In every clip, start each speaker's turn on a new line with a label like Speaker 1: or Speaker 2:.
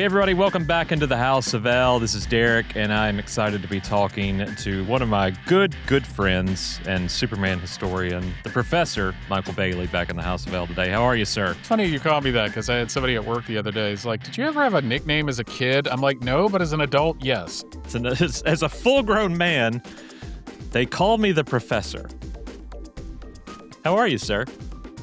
Speaker 1: Hey everybody, welcome back into the House of L. This is Derek, and I'm excited to be talking to one of my good friends and Superman historian, the Professor, Michael Bailey, back in the House of L today. How are you, sir?
Speaker 2: It's funny you call me that because I had somebody at work the other day. He's like, did you ever have a nickname as a kid? I'm like, no, but as an adult, yes.
Speaker 1: As a full-grown man, they call me the Professor. How are you, sir?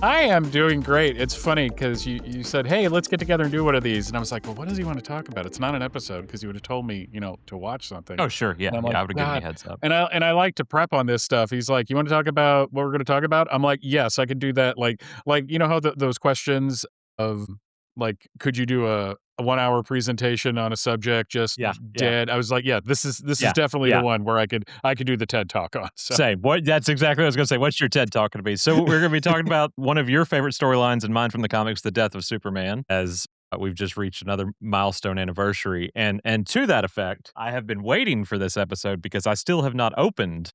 Speaker 2: I am doing great. It's funny because you said, hey, let's get together and do one of these. And I was like, well, what does he want to talk about? It's not an episode because you would have told me, to watch something.
Speaker 1: Oh, sure. Yeah,
Speaker 2: like,
Speaker 1: I would have given you a heads up.
Speaker 2: And I like to prep on this stuff. He's like, you want to talk about what we're going to talk about? I'm like, yes, I could do that. Like you know how those questions of like, could you do a 1 hour presentation on a subject just dead? I was like, yeah, this is definitely the one where I could do the TED Talk on. So.
Speaker 1: Same. That's exactly what I was going to say. What's your TED Talk going to be? So we're going to be talking about one of your favorite storylines and mine from the comics, the death of Superman, as we've just reached another milestone anniversary. And to that effect, I have been waiting for this episode because I still have not opened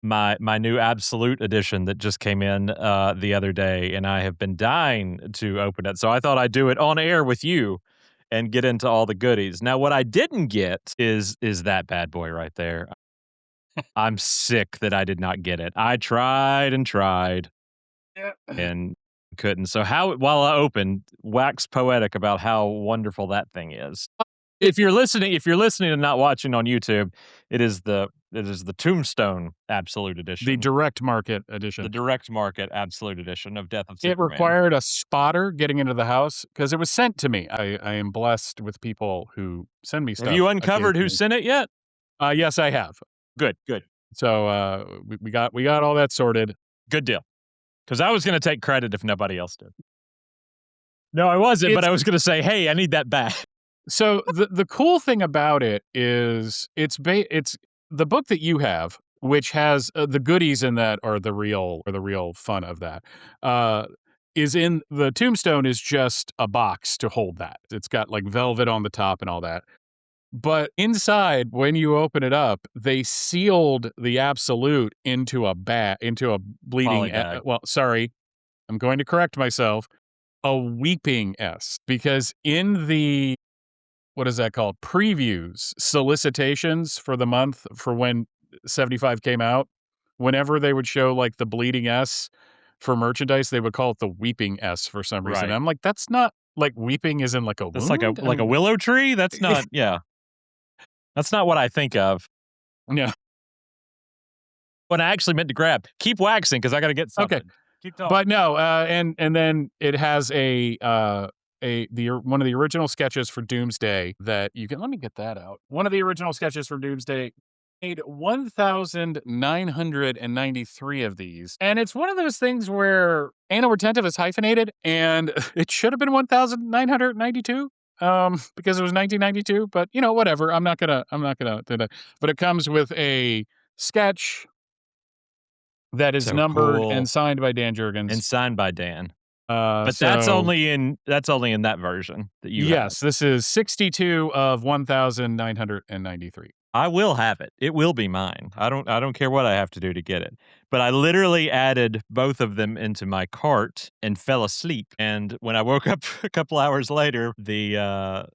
Speaker 1: my new Absolute edition that just came in the other day, and I have been dying to open it. So I thought I'd do it on air with you and get into all the goodies. Now, what I didn't get is that bad boy right there. I'm sick that I did not get it. I tried and tried and couldn't. So while I opened, wax poetic about how wonderful that thing is. If you're listening and not watching on YouTube, it is the Tombstone Absolute Edition.
Speaker 2: The direct market edition.
Speaker 1: The direct market Absolute Edition of Death of Superman.
Speaker 2: It required a spotter getgetting into the house because it was sent to me. I am blessed with people who send me stuff.
Speaker 1: Have you uncovered who sent it yet?
Speaker 2: Yes, I have.
Speaker 1: Good.
Speaker 2: So we got all that sorted.
Speaker 1: Good deal. Because I was going to take credit if nobody else did. No, I wasn't, but I was going to say, hey, I need that back.
Speaker 2: So the cool thing about it is it's the book that you have, which has the goodies in that are the real fun of that. Is in the Tombstone is just a box to hold that. It's got like velvet on the top and all that. But inside, when you open it up, they sealed the Absolute into a bleeding. Sorry, I'm going to correct myself. A weeping S, because in the what is that called? Previews, solicitations for the month for when 75 came out. Whenever they would show like the bleeding S for merchandise, they would call it the weeping S for some reason.
Speaker 1: Right.
Speaker 2: I'm like, that's not like weeping is in like a
Speaker 1: that's
Speaker 2: wound?
Speaker 1: like a willow tree. That's not. Yeah, that's not what I think of.
Speaker 2: Yeah.
Speaker 1: What I actually meant to grab. Keep waxing because I got to get something.
Speaker 2: Okay.
Speaker 1: Keep talking.
Speaker 2: But no, and then it has one of the original sketches for Doomsday that you can. Let me get that out. One of the original sketches for Doomsday made 1,993 of these, and it's one of those things where anal retentive is hyphenated, and it should have been 1,992. Because it was 1992. But whatever. I'm not gonna do that. But it comes with a sketch that is numbered and signed by Dan Jurgens.
Speaker 1: And signed by Dan. But that's only in that version that you have.
Speaker 2: Yes, this is 62 of 1,993.
Speaker 1: I will have it. It will be mine. I don't care what I have to do to get it. But I literally added both of them into my cart and fell asleep. And when I woke up a couple hours later, the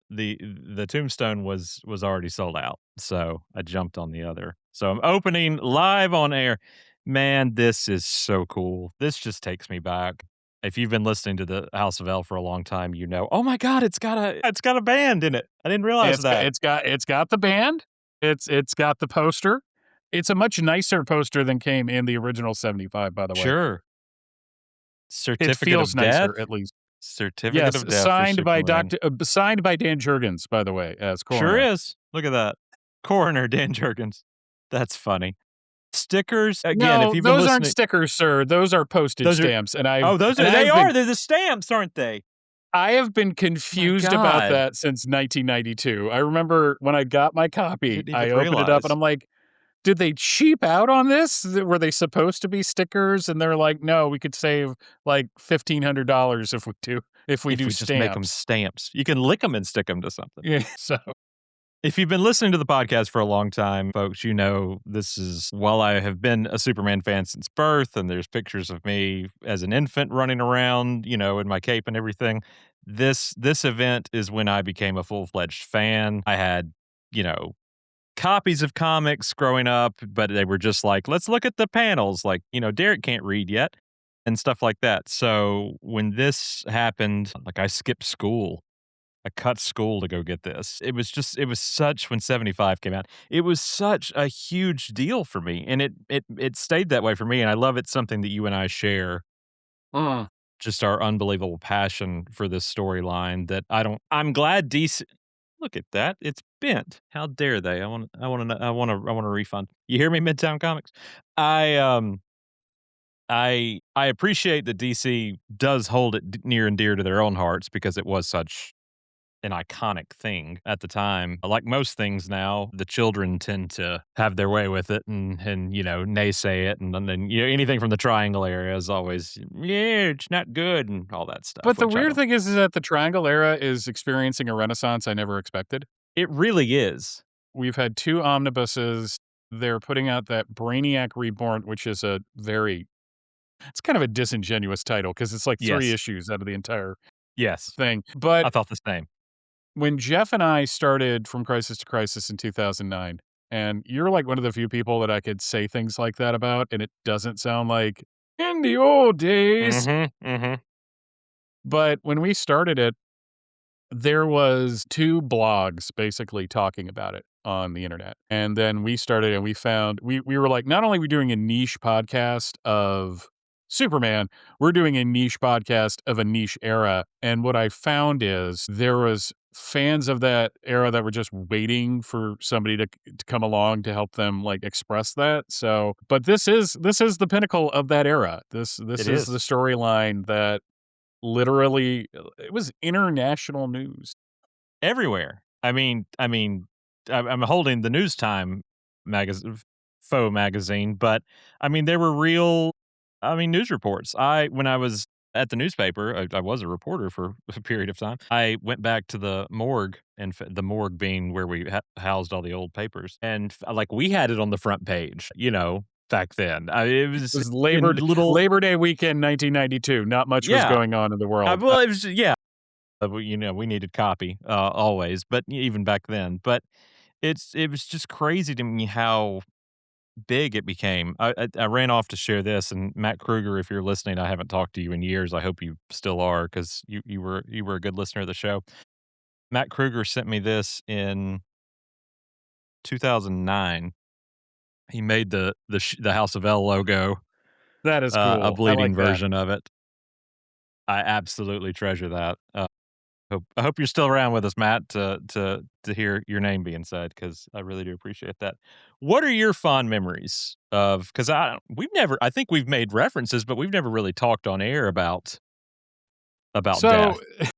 Speaker 1: Tombstone was already sold out. So I jumped on the other. So I'm opening live on air. Man, this is so cool. This just takes me back. If you've been listening to the House of L for a long time, oh my God, it's got a band in it. I didn't realize that.
Speaker 2: It's got the band. It's got the poster. It's a much nicer poster than came in the original 75, by the way.
Speaker 1: Sure. Certificate
Speaker 2: it feels
Speaker 1: of death?
Speaker 2: nicer, at least.
Speaker 1: Certificate of death.
Speaker 2: Signed by signed by Dan Jurgens, by the way, as coroner.
Speaker 1: Sure is. Look at that. Coroner Dan Jurgens. That's funny. Stickers again. If you've been
Speaker 2: those aren't stickers, sir. Those are postage stamps. And
Speaker 1: they're the stamps, aren't they?
Speaker 2: I have been confused about that since 1992. I remember when I got my copy, I opened it up and I'm like, did they cheap out on this? Were they supposed to be stickers? And they're like, no, we could save like $1,500 if we
Speaker 1: just make them stamps. You can lick them and stick them to something.
Speaker 2: Yeah. So.
Speaker 1: If you've been listening to the podcast for a long time, folks, this is, while I have been a Superman fan since birth, and there's pictures of me as an infant running around, in my cape and everything, this event is when I became a full-fledged fan. I had, you know, copies of comics growing up, but they were just like, "Let's look at the panels," like, Derek can't read yet and stuff like that. So, when this happened, like, I skipped school. I cut school to go get this. It was such when 75 came out, it was such a huge deal for me, and it stayed that way for me, and I love it's something that you and I share,
Speaker 2: Mm.
Speaker 1: just our unbelievable passion for this storyline that I'm glad DC. Look at that, it's bent. How dare they? I want a refund. You hear me, Midtown Comics? I, I appreciate that DC does hold it near and dear to their own hearts because it was such an iconic thing at the time. Like most things now, the children tend to have their way with it and naysay it, and then anything from the Triangle area is always yeah, it's not good and all that stuff,
Speaker 2: But the
Speaker 1: which I
Speaker 2: weird
Speaker 1: don't.
Speaker 2: thing is that the Triangle era is experiencing a renaissance I never expected.
Speaker 1: It really is.
Speaker 2: We've had 2 omnibuses. They're putting out that Brainiac Reborn, which is a very it's kind of a disingenuous title because it's like 3
Speaker 1: Yes,
Speaker 2: issues out of the entire
Speaker 1: yes,
Speaker 2: thing. But
Speaker 1: I thought the same.
Speaker 2: when Jeff and I started From Crisis to Crisis in 2009, and you're like one of the few people that I could say things like that about, and it doesn't sound like in the old days.
Speaker 1: Mhm, mhm.
Speaker 2: But when we started it, there was 2 blogs basically talking about it on the internet, and then we started and we found we were like, not only are we doing a niche podcast of Superman, we're doing a niche podcast of a niche era, and what I found is there was fans of that era that were just waiting for somebody to come along to help them, like, express that, so but this is the pinnacle of that era. This
Speaker 1: It
Speaker 2: is the
Speaker 1: is.
Speaker 2: storyline that literally it was international news.
Speaker 1: Everywhere. I'm holding the News Time magazine, faux magazine, but, there were real, news reports. When I was at the newspaper, I was a reporter for a period of time. I went back to the morgue, and the morgue being where we housed all the old papers, and, like, we had it on the front page, back then. It
Speaker 2: It
Speaker 1: was
Speaker 2: was
Speaker 1: in little.
Speaker 2: Labor Day weekend, 1992. Not much was
Speaker 1: Yeah.
Speaker 2: going on in the world.
Speaker 1: Well, it was yeah. We needed copy, always, but even back then. But it was just crazy to me how big it became. I ran off to share this, and Matt Kruger, if you're listening, I haven't talked to you in years. I hope you still are, because you were a good listener of the show. Matt Kruger sent me this in 2009. He made the House of L logo,
Speaker 2: That is
Speaker 1: a
Speaker 2: cool. I
Speaker 1: bleeding
Speaker 2: like that.
Speaker 1: version of it. I absolutely treasure that. I hope you're still around with us, Matt, to hear your name being said, because I really do appreciate that. What are your fond memories of? Because I think we've made references, but we've never really talked on air about
Speaker 2: So,
Speaker 1: death.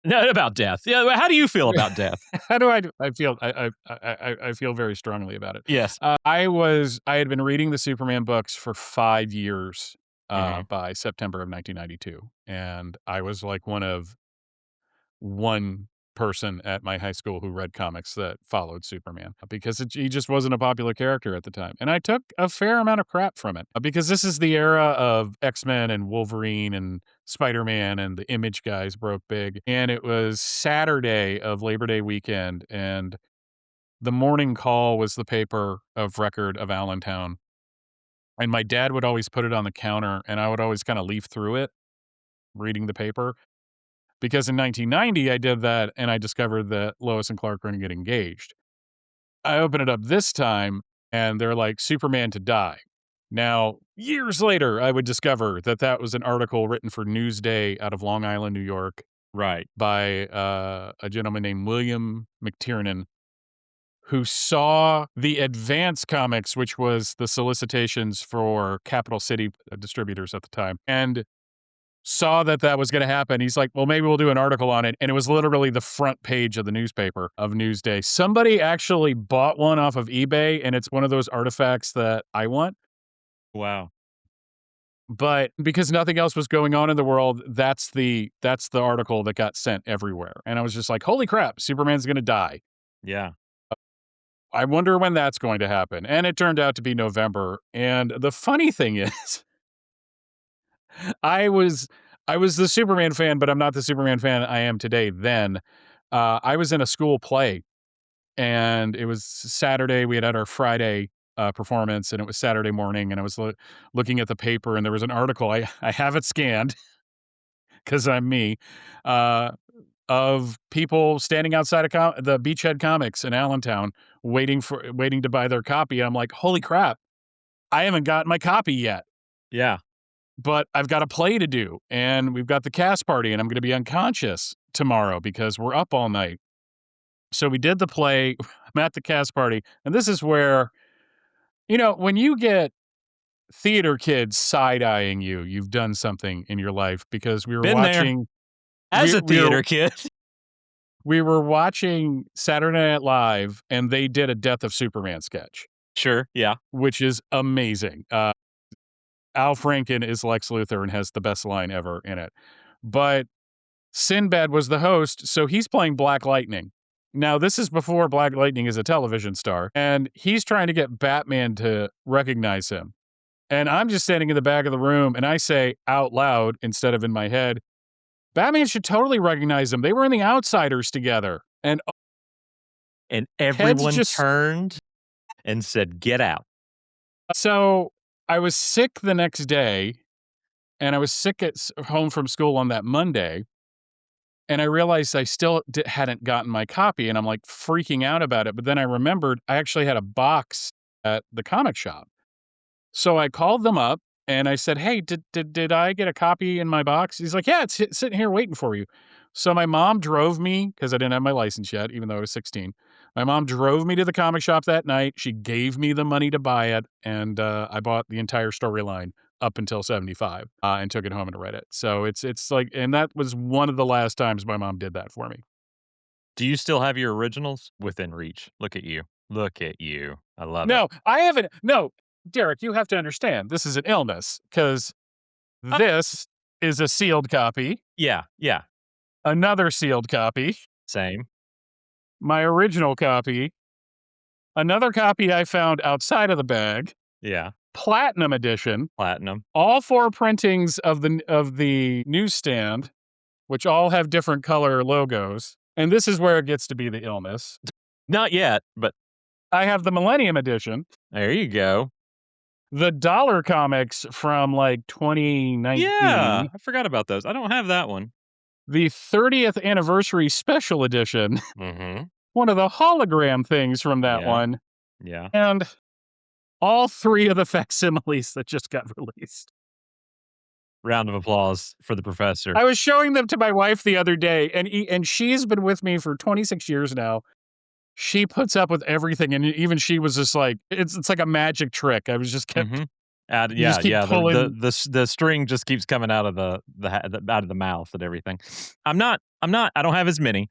Speaker 1: No, about death. Yeah, how do you feel about death?
Speaker 2: how do I feel I feel very strongly about it.
Speaker 1: Yes.
Speaker 2: I had been reading the Superman books for 5 years,
Speaker 1: Mhm.
Speaker 2: by September of 1992, and I was like one of one person at my high school who read comics that followed Superman because he just wasn't a popular character at the time. And I took a fair amount of crap from it because this is the era of X-Men and Wolverine and Spider-Man and the Image guys broke big. And it was Saturday of Labor Day weekend. And the Morning Call was the paper of record of Allentown. And my dad would always put it on the counter and I would always kind of leaf through it reading the paper. Because in 1990, I did that and I discovered that Lois and Clark were gonna get engaged. I open it up this time and they're like, "Superman to die." Now, years later, I would discover that that was an article written for Newsday out of Long Island, New York,
Speaker 1: Right.
Speaker 2: by, a gentleman named William McTiernan, who saw the Advance Comics, which was the solicitations for Capital City, distributors at the time, and saw that that was gonna happen. He's like, "Well, maybe we'll do an article on it," and it was literally the front page of the newspaper of Newsday. Somebody actually bought one off of eBay, and it's one of those artifacts that I want,
Speaker 1: Wow.
Speaker 2: but because nothing else was going on in the world, that's the article that got sent everywhere, and I was just like, "Holy crap, Superman's gonna die.
Speaker 1: Yeah.
Speaker 2: I wonder when that's going to happen," and it turned out to be November, and the funny thing is I was I was the Superman fan, but I'm not the Superman fan I am today then. I was in a school play, and it was Saturday. We had our Friday, performance, and it was Saturday morning, and I was looking at the paper, and there was an article. I have it scanned because 'cause I'm me, uh, of people standing outside of the Beachhead Comics in Allentown waiting to buy their copy. I'm like, "Holy crap, I haven't gotten my copy yet."
Speaker 1: Yeah.
Speaker 2: But I've got a play to do, and we've got the cast party, and I'm gonna be unconscious tomorrow because we're up all night. So we did the play, I'm at the cast party, and this is where, when you get theater kids side-eyeing you, you've done something in your life because
Speaker 1: Been there as
Speaker 2: we
Speaker 1: a
Speaker 2: we were
Speaker 1: theater kid.
Speaker 2: we were watching Saturday Night Live, and they did a Death of Superman sketch,
Speaker 1: Sure, yeah.
Speaker 2: which is amazing. Al Franken is Lex Luthor and has the best line ever in it. But Sinbad was the host, so he's playing Black Lightning. Now, this is before Black Lightning is a television star, and he's trying to get Batman to recognize him. And I'm just standing in the back of the room, and I say out loud instead of in my head, Batman should totally recognize him. They were in The Outsiders together. And
Speaker 1: And
Speaker 2: heads
Speaker 1: everyone
Speaker 2: just.
Speaker 1: turned and said, "Get out."
Speaker 2: So I was sick the next day, and I was sick at home from school on that Monday. And I realized I still hadn't gotten my copy, and I'm, like, freaking out about it, but then I remembered I actually had a box at the comic shop. So I called them up, and I said, "Hey, did I get a copy in my box?" He's like, "Yeah, it's sitting here waiting for you." So my mom drove me, because I didn't have my license yet, even though I was 16. My mom drove me to the comic shop that night, she gave me the money to buy it, and, I bought the entire storyline up until 75, and took it home and read it. So it's like, and that was one of the last times my mom did that for me.
Speaker 1: Do you still have your originals? Within reach. Look at you. Look at you. I love it.
Speaker 2: No, I haven't. No, Derek, you have to understand, this is an illness, because
Speaker 1: Uh,
Speaker 2: this is a sealed copy,
Speaker 1: yeah, yeah,
Speaker 2: another sealed copy,
Speaker 1: same.
Speaker 2: my original copy, another copy I found outside of the bag,
Speaker 1: Yeah,
Speaker 2: platinum edition,
Speaker 1: platinum.
Speaker 2: all 4 printings of the newsstand, which all have different color logos, and this is where it gets to be the illness.
Speaker 1: Not yet, but
Speaker 2: I have the Millennium Edition,
Speaker 1: there you go.
Speaker 2: the dollar comics from, like, 2019,
Speaker 1: Yeah, I forgot about those. I don't have that one.
Speaker 2: the 30th anniversary special edition,
Speaker 1: Mhm.
Speaker 2: one of the hologram things from that
Speaker 1: Yeah,
Speaker 2: one,
Speaker 1: yeah.
Speaker 2: and all 3 of the facsimiles that just got released.
Speaker 1: Round of applause for the professor.
Speaker 2: I was showing them to my wife the other day, and she's been with me for 26 years now. She puts up with everything, and even she was just like, it's like a magic trick. I was just kept
Speaker 1: Mhm.
Speaker 2: you
Speaker 1: Yeah,
Speaker 2: just keep
Speaker 1: yeah,
Speaker 2: pulling.
Speaker 1: the string just keeps coming out of the out of the mouth and everything. I don't have as many,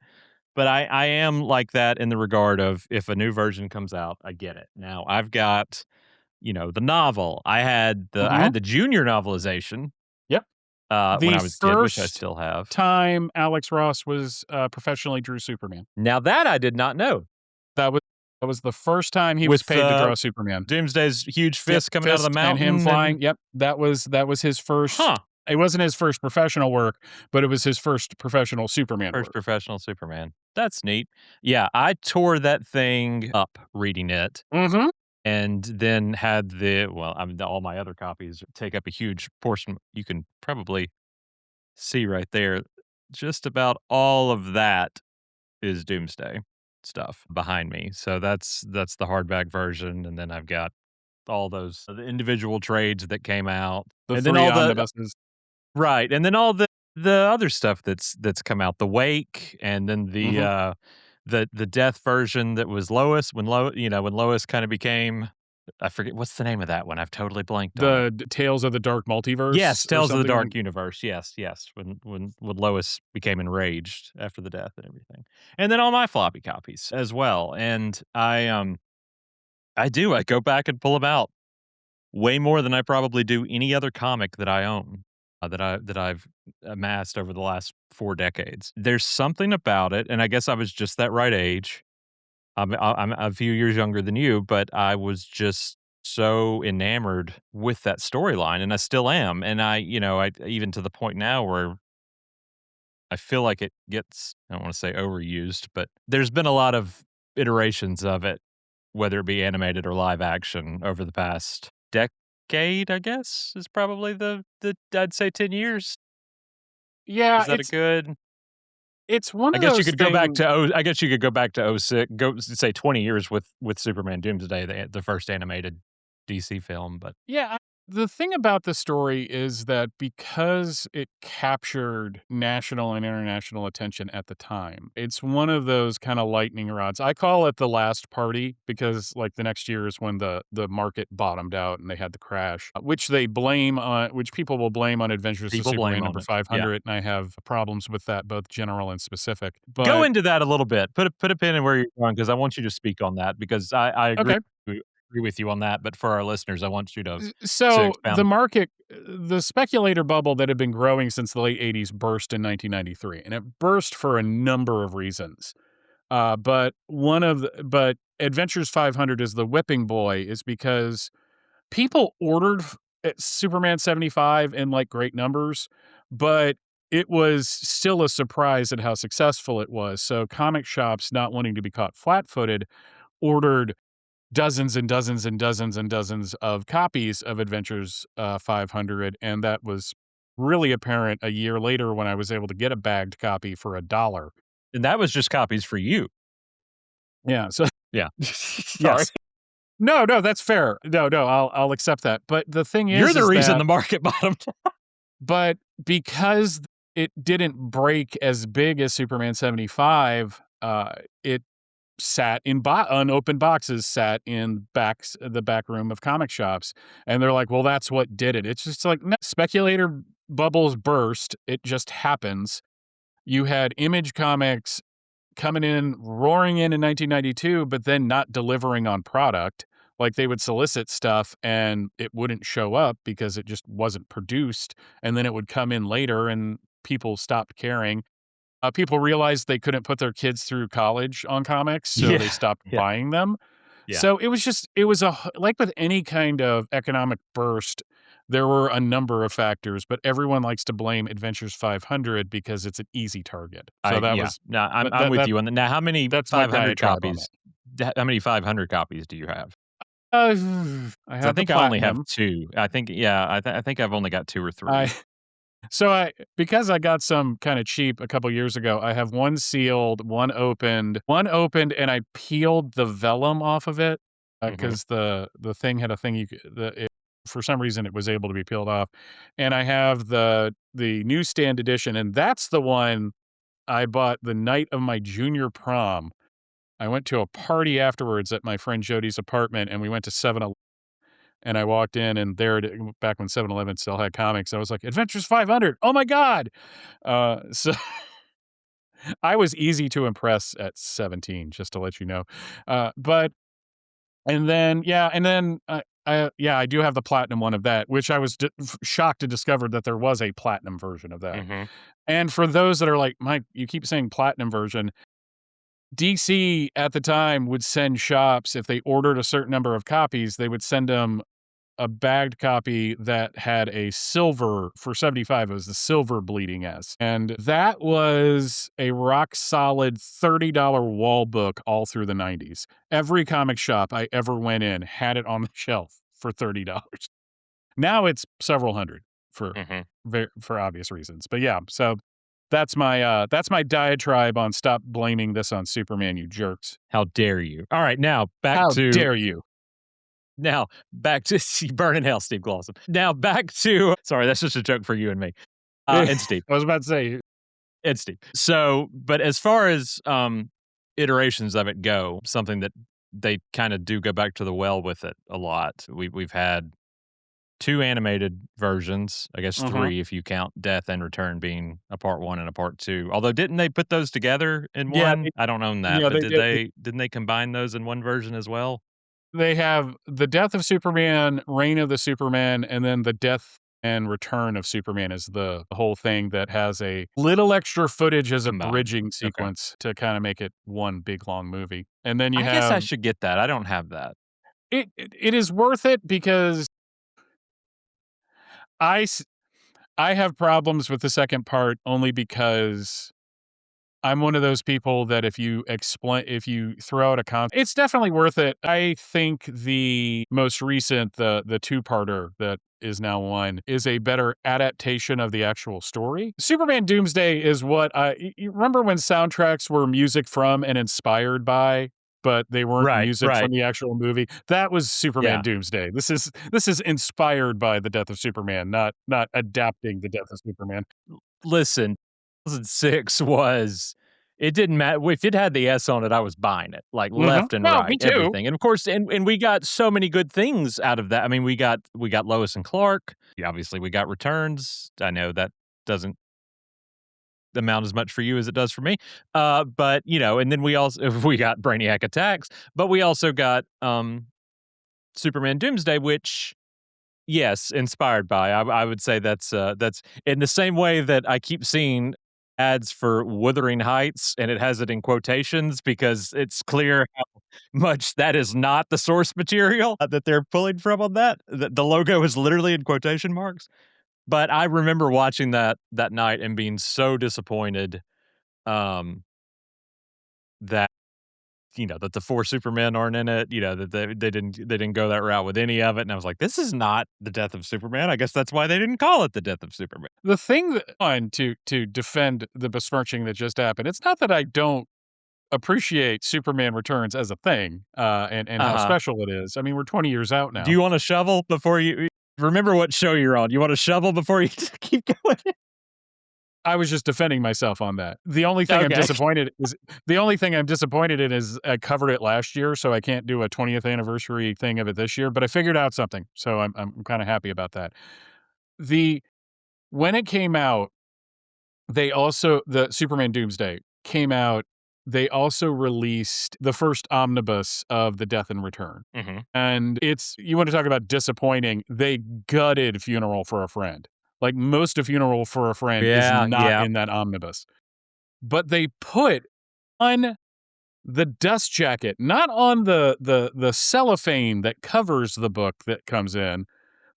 Speaker 1: but I am like that in the regard of if a new version comes out, I get it. Now, I've got, the novel. I
Speaker 2: Mhm.
Speaker 1: had the junior novelization,
Speaker 2: Yep.
Speaker 1: when
Speaker 2: The
Speaker 1: I was a kid, which I
Speaker 2: first
Speaker 1: still have.
Speaker 2: time Alex Ross was, professionally drew Superman.
Speaker 1: Now that I did not know.
Speaker 2: That was that was the first time he was
Speaker 1: With,
Speaker 2: paid to draw Superman.
Speaker 1: Doomsday's huge
Speaker 2: Yep,
Speaker 1: fist coming out of the
Speaker 2: fist and him
Speaker 1: mountain and
Speaker 2: flying. Yep, that was his first.
Speaker 1: huh.
Speaker 2: It wasn't his first professional work, but it was his first professional Superman
Speaker 1: First
Speaker 2: work.
Speaker 1: professional Superman. That's neat. Yeah, I tore that thing up reading it
Speaker 2: Mhm.
Speaker 1: and then had all my other copies take up a huge portion. You can probably see right there, just about all of that is Doomsday stuff behind me. So that's the hardback version, and then I've got all those the individual trades that came out,
Speaker 2: The
Speaker 1: and then
Speaker 2: 3
Speaker 1: all the
Speaker 2: omnibuses.
Speaker 1: right, and then all the other stuff that's come out, the Wake, and then
Speaker 2: Mhm.
Speaker 1: the Death version that was Lois when Lois kinda became I forget what's the name of that one, I've totally blanked on it.
Speaker 2: The Tales of the Dark Multiverse
Speaker 1: Yes,
Speaker 2: or
Speaker 1: Tales of the
Speaker 2: something.
Speaker 1: Dark Universe, yes, yes, when Lois became enraged after the death and everything, and then all my floppy copies as well, and I go back and pull them out way more than I probably do any other comic that I own, that I've amassed over the last 4 decades. There's something about it, and I guess I was just that right age. I'm a few years younger than you, but I was just so enamored with that storyline, and I still am, and I even to the point now where I feel like it gets, I don't wanna say overused, but there's been a lot of iterations of it, whether it be animated or live action over the past decade, I guess, is probably the I'd say 10 years.
Speaker 2: Yeah,
Speaker 1: Is that a good
Speaker 2: it's one
Speaker 1: I
Speaker 2: of
Speaker 1: guess you
Speaker 2: those
Speaker 1: could go back
Speaker 2: things.
Speaker 1: to I guess you could go back to '06, say 20 years with Superman Doomsday, the first animated DC film, but
Speaker 2: Yeah, the thing about the story is that because it captured national and international attention at the time, it's one of those kind of lightning rods. I call it the last party because like the next year is when the market bottomed out and they had the crash, which people will blame on Adventures of
Speaker 1: people blame
Speaker 2: Superman
Speaker 1: on
Speaker 2: number
Speaker 1: it. Yeah.
Speaker 2: 500, and I have problems with that, both general and specific.
Speaker 1: Go
Speaker 2: But
Speaker 1: into that a little bit. Put a pin in where you're going because I want you to speak on that because I
Speaker 2: okay.
Speaker 1: agree with you on that, but for our listeners, I want you to
Speaker 2: So
Speaker 1: expound.
Speaker 2: the speculator bubble that had been growing since the late 80s burst in 1993, and it burst for a number of reasons. But Adventures 500 is the whipping boy is because people ordered Superman 75 in like great numbers, but it was still a surprise at how successful it was. So comic shops, not wanting to be caught flat-footed, ordered dozens and dozens and dozens and dozens of copies of Adventures 500, and that was really apparent a year later when I was able to get a bagged copy for $1.
Speaker 1: And that was just copies for you.
Speaker 2: Yeah, so
Speaker 1: Yeah. Sorry.
Speaker 2: yes. No, no, that's fair. No, no, I'll accept that. But the thing
Speaker 1: You're the
Speaker 2: is
Speaker 1: reason
Speaker 2: that
Speaker 1: the market bottomed.
Speaker 2: but because it didn't break as big as Superman 75, it sat in unopened boxes, sat in the back room of comic shops, and they're like, "Well, that's what did it." It's just like, no, speculator bubbles burst, it just happens. You had Image Comics coming in, roaring in 1992, but then not delivering on product. Like, they would solicit stuff and it wouldn't show up because it just wasn't produced, and then it would come in later and people stopped caring. People realized they couldn't put their kids through college on comics, so they
Speaker 1: Yeah.
Speaker 2: stopped
Speaker 1: Yeah.
Speaker 2: buying them.
Speaker 1: Yeah.
Speaker 2: So it was like with any kind of economic burst, there were a number of factors, but everyone likes to blame Adventures 500 because it's an easy target. So that
Speaker 1: Yeah.
Speaker 2: was
Speaker 1: No, I'm
Speaker 2: that
Speaker 1: with
Speaker 2: that
Speaker 1: you on that. Now
Speaker 2: that's my diatribe on it.
Speaker 1: how many 500 copies do you have?
Speaker 2: Uh, I
Speaker 1: 'Cause I
Speaker 2: have the
Speaker 1: think I only have
Speaker 2: platinum.
Speaker 1: 2. I think yeah, I think I've only got 2 or
Speaker 2: I
Speaker 1: 3.
Speaker 2: I because I got some kinda cheap a couple years ago, I have one sealed, one opened, and I peeled the vellum off of it,
Speaker 1: Mhm.
Speaker 2: because the thing had a thing you could the it for some reason, it was able to be peeled off, and I have the newsstand edition, and that's the one I bought the night of my junior prom. I went to a party afterwards at my friend Jody's apartment, and we went to 7-Eleven, and I walked in, and there it back when 7-Eleven still had comics, I was like, "Adventures 500, oh my god!" So I was easy to impress at 17, just to let you know. But and then yeah, and then, I do have the platinum one of that, which I was shocked to discover that there was a platinum version of that.
Speaker 1: Mhm.
Speaker 2: And for those that are like, "Mike, you keep saying platinum version," DC at the time would send shops if they ordered a certain number of copies, they would send them a bagged copy that had a silver for 75, it was the silver bleeding S. And that was a rock solid $30 wall book all through the 90s. Every comic shop I ever went in had it on the shelf for $30. Now it's several hundred for
Speaker 1: Mhm.
Speaker 2: for obvious reasons. But yeah, so that's my diatribe on stop blaming this on Superman, you jerks.
Speaker 1: How dare you? Alright,
Speaker 2: How dare you?
Speaker 1: now back to burn in hell, Steve Glosson. Now back to sorry, that's just a joke for you and me,
Speaker 2: I
Speaker 1: and Steve.
Speaker 2: was about to say,
Speaker 1: And Steve. So, but as far as, iterations of it go, something that they kinda do go back to the well with it a lot. We've had 2 animated versions, I guess
Speaker 2: uh-huh.
Speaker 1: 3 if you count Death and Return being a part 1 and a part 2. Although didn't they put those together in
Speaker 2: Yeah,
Speaker 1: one? I don't own that,
Speaker 2: yeah,
Speaker 1: but
Speaker 2: they did.
Speaker 1: didn't they combine those in one version as well?
Speaker 2: They have the death of Superman, reign of the Superman, and then the death and return of Superman is the whole thing that has a little extra footage as a
Speaker 1: Combined.
Speaker 2: bridging
Speaker 1: Okay.
Speaker 2: sequence to kinda make it one big long movie. And then you
Speaker 1: I guess I
Speaker 2: have
Speaker 1: should get that. I don't have that.
Speaker 2: it is worth it because I s I have problems with the second part only because I'm one of those people that if you throw out a it's definitely worth it. I think the most recent, the two-parter that is now one, is a better adaptation of the actual story. Superman Doomsday is what you remember when soundtracks were music from and inspired by, but they weren't
Speaker 1: Right,
Speaker 2: music from
Speaker 1: right.
Speaker 2: the actual movie? That was Superman
Speaker 1: Yeah.
Speaker 2: Doomsday. This is inspired by the death of Superman, not adapting the death of Superman.
Speaker 1: Listen, 2006 was it didn't matter if it had the S on it, I was buying it, like,
Speaker 2: Mhm.
Speaker 1: left and
Speaker 2: No,
Speaker 1: right,
Speaker 2: me too.
Speaker 1: everything, and of course and we got so many good things out of that. I mean, we got Lois and Clark, yeah, obviously, we got returns. I know that doesn't amount as much for you as it does for me, but, and then we also we got Brainiac Attacks, but we also got, Superman Doomsday, which yes, inspired by. I would say that's in the same way that I keep seeing ads for Wuthering Heights, and it has it in quotations because it's clear how much that is not the source material that they're pulling from on that. The logo is literally in quotation marks. But I remember watching that night and being so disappointed, um, that that the 4 Supermen aren't in it, that they didn't go that route with any of it, and I was like, "This is not the death of Superman." I guess that's why they didn't call it the death of Superman.
Speaker 2: The thing that on to defend the besmirching that just happened, it's not that I don't appreciate Superman Returns as a thing, and how
Speaker 1: Uh-huh.
Speaker 2: special it is. I mean, we're 20 years out
Speaker 1: Do
Speaker 2: now.
Speaker 1: you want a shovel before you remember what show you're on? You want a shovel before you keep going?
Speaker 2: I was just defending myself on that.
Speaker 1: Okay.
Speaker 2: The only thing I'm disappointed in is I covered it last year, so I can't do a 20th anniversary thing of it this year, but I figured out something, so I'm kinda happy about that. The When it came out, the Superman Doomsday came out, they also released the first omnibus of The Death and Return.
Speaker 1: Mhm.
Speaker 2: And it's you wanna talk about disappointing, they gutted Funeral for a Friend. Like, most of Funeral for a Friend is
Speaker 1: Yeah,
Speaker 2: not
Speaker 1: yeah,
Speaker 2: in that omnibus. But they put on the dust jacket, not on the cellophane that covers the book that comes in.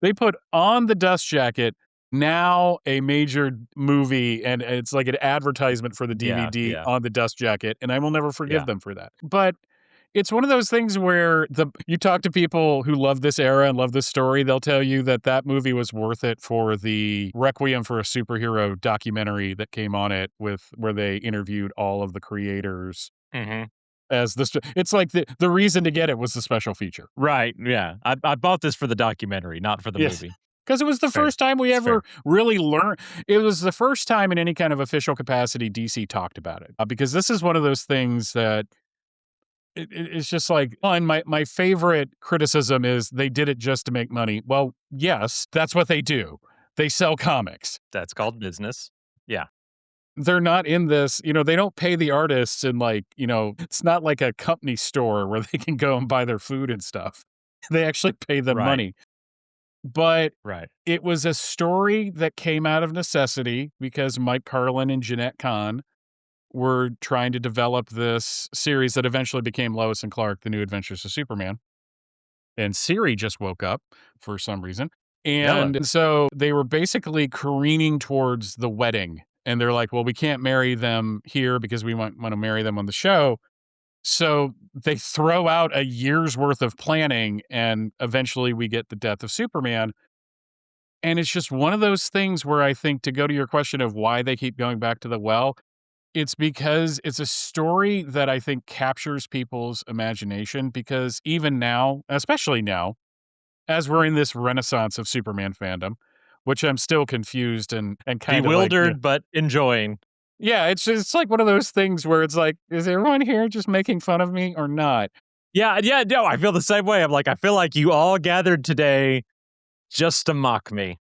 Speaker 2: They put on the dust jacket, now a major movie, and it's like an advertisement for the
Speaker 1: yeah,
Speaker 2: DVD
Speaker 1: yeah,
Speaker 2: on the dust jacket, and I will never forgive
Speaker 1: yeah.
Speaker 2: them for that. But it's one of those things where you talk to people who love this era and love this story, they'll tell you that that movie was worth it for the Requiem for a Superhero documentary that came on it with where they interviewed all of the creators
Speaker 1: Mhm.
Speaker 2: as it's like the reason to get it was the special feature.
Speaker 1: Right, yeah. I bought this for the documentary, not for the
Speaker 2: Yes.
Speaker 1: movie.
Speaker 2: Because it was the
Speaker 1: It's fair.
Speaker 2: first time we
Speaker 1: It's
Speaker 2: ever
Speaker 1: fair.
Speaker 2: really learned it was the first time in any kind of official capacity DC talked about it, because this is one of those things that it's just like, and my favorite criticism is they did it just to make money. Well, yes, that's what they do. They sell comics.
Speaker 1: That's called business. Yeah,
Speaker 2: They're not in this, they don't pay the artists and like, it's not like a company store where they can go and buy their food and stuff. They actually pay them
Speaker 1: right,
Speaker 2: money. But
Speaker 1: right.
Speaker 2: it was a story that came out of necessity because Mike Carlin and Jeanette Kahn were trying to develop this series that eventually became Lois and Clark: The New Adventures of Superman. And Siri just woke up for some reason.
Speaker 1: Hello.
Speaker 2: And so they were basically careening towards the wedding. And they're like, well, we can't marry them here because we want to marry them on the show. So they throw out a year's worth of planning, and eventually we get the death of Superman. And it's just one of those things where I think, to go to your question of why they keep going back to the well, it's because it's a story that I think captures people's imagination, because even now, especially now, as we're in this renaissance of Superman fandom, which I'm still confused and kind of like,
Speaker 1: Bewildered, but enjoying.
Speaker 2: yeah, it's like one of those things where it's like, is everyone here just making fun of me or not?
Speaker 1: Yeah, yeah, no, I feel the same way. I'm like, I feel like you all gathered today just to mock me.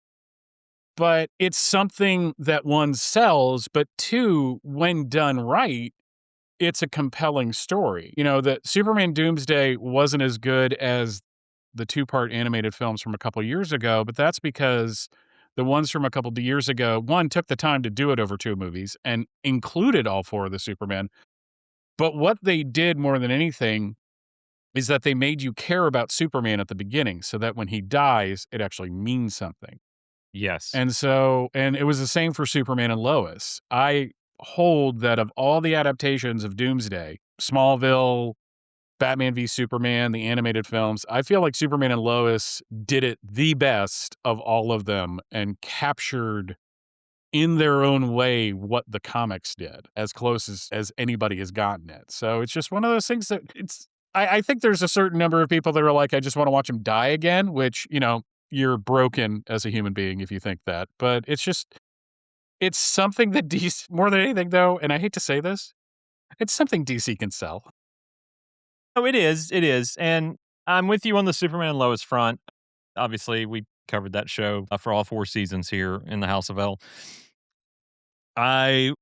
Speaker 2: But it's something that, one, sells, but two, when done right, it's a compelling story. That Superman Doomsday wasn't as good as the two-part animated films from a couple years ago, but that's because the ones from a couple of years ago, one, took the time to do it over two movies and included all four of the Supermen. But what they did more than anything is that they made you care about Superman at the beginning so that when he dies, it actually means something.
Speaker 1: Yes.
Speaker 2: And it was the same for Superman and Lois. I hold that of all the adaptations of Doomsday, Smallville, Batman v Superman, the animated films, I feel like Superman and Lois did it the best of all of them and captured in their own way what the comics did, as close as anybody has gotten it. So it's just one of those things that I think there's a certain number of people that are like, I just want to watch him die again, which, you're broken as a human being if you think that. But it's something that DC, more than anything though, and I hate to say this, it's something DC can sell.
Speaker 1: Oh, it is, and I'm with you on the Superman and Lois front. Obviously, we covered that show, for all 4 seasons here in the House of L. I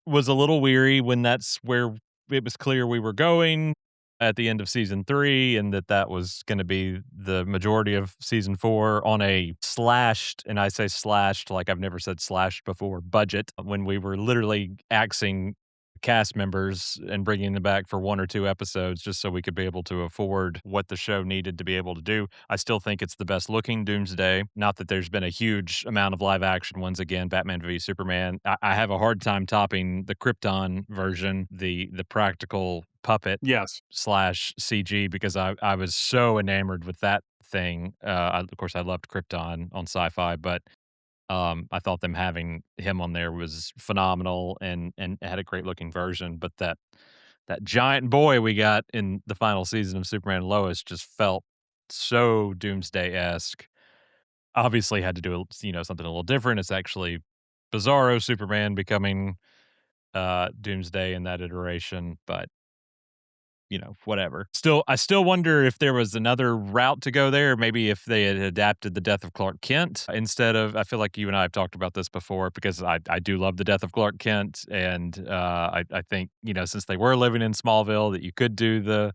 Speaker 1: was a little weary when that's where it was clear we were going at the end of season 3 and that was gonna be the majority of season 4 on a slashed, and I say slashed like I've never said slashed before, budget, when we were literally axing cast members and bringing them back for 1 or 2 episodes just so we could be able to afford what the show needed to be able to do. I still think it's the best looking Doomsday. Not that there's been a huge amount of live action ones again, Batman v Superman. I have a hard time topping the Krypton version, the practical puppet
Speaker 2: Yes.
Speaker 1: slash CG because I was so enamored with that thing. Of course, I loved Krypton on Sci-Fi, but I thought them having him on there was phenomenal and had a great looking version, but that giant boy we got in the final season of Superman and Lois just felt so Doomsday-esque. Obviously had to do, something a little different. It's actually Bizarro Superman becoming, Doomsday in that iteration, but whatever. I still wonder if there was another route to go there. Maybe if they had adapted the death of Clark Kent instead of. I feel like you and I have talked about this before because I do love the death of Clark Kent, and I think since they were living in Smallville that you could do the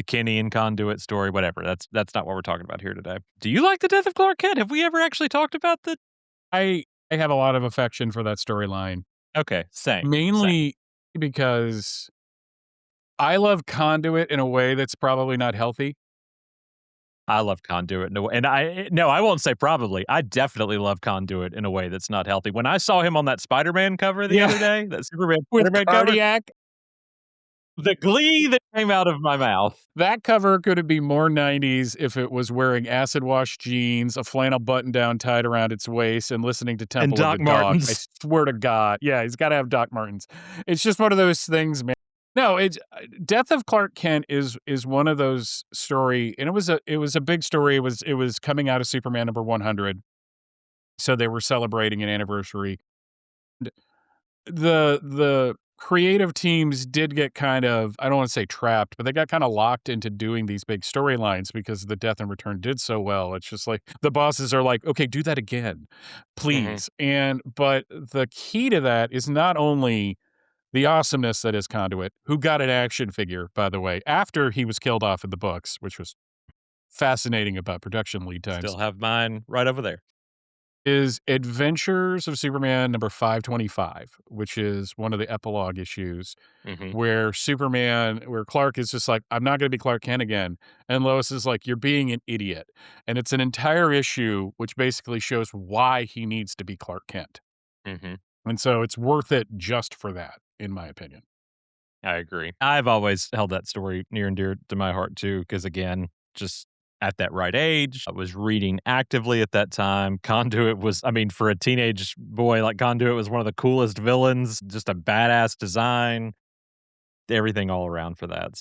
Speaker 1: Kenny and Conduit story. Whatever. That's not what we're talking about here today. Do you like the death of Clark Kent? Have we ever actually talked about the?
Speaker 2: I have a lot of affection for that storyline,
Speaker 1: Okay, same.
Speaker 2: mainly because I love Conduit in a way that's probably not healthy.
Speaker 1: I love Conduit in a way, and no, I won't say probably. I definitely love Conduit in a way that's not healthy. When I saw him on that Spider-Man cover the
Speaker 2: Yeah,
Speaker 1: other day, that Superman
Speaker 2: with
Speaker 1: Spider-Man cover,
Speaker 2: Cardiac.
Speaker 1: the glee that came out of my mouth.
Speaker 2: That cover couldn't be more 90s if it was wearing acid wash jeans, a flannel button down tied around its waist, and listening to
Speaker 1: And
Speaker 2: Temple of the
Speaker 1: Doc
Speaker 2: Dog. I
Speaker 1: Martens.
Speaker 2: swear to God. Yeah, he's gotta have Doc Martens. It's just one of those things, man. No, it's Death of Clark Kent is one of those story, and it was a big story. It was coming out of Superman number 100, so they were celebrating an anniversary. The creative teams did get kind of, I don't wanna say trapped, but they got kinda locked into doing these big storylines because the Death in Return did so well. It's just like the bosses are like, "Okay, do that again,
Speaker 1: Mhm,
Speaker 2: please." But the key to that is not only the awesomeness that is Conduit, who got an action figure, by the way, after he was killed off in the books, which was fascinating about production lead times,
Speaker 1: still have mine right over there.
Speaker 2: is Adventures of Superman number 525, which is one of the epilogue issues
Speaker 1: Mhm,
Speaker 2: where Clark is just like, "I'm not gonna be Clark Kent again," and Lois is like, "You're being an idiot," and it's an entire issue which basically shows why he needs to be Clark Kent,
Speaker 1: mhm.
Speaker 2: and so it's worth it just for that, in my opinion.
Speaker 1: I agree. I've always held that story near and dear to my heart too, because again, just at that right age, I was reading actively at that time. Conduit was, I mean, for a teenage boy, like Conduit was one of the coolest villains, just a badass design, everything all around for that.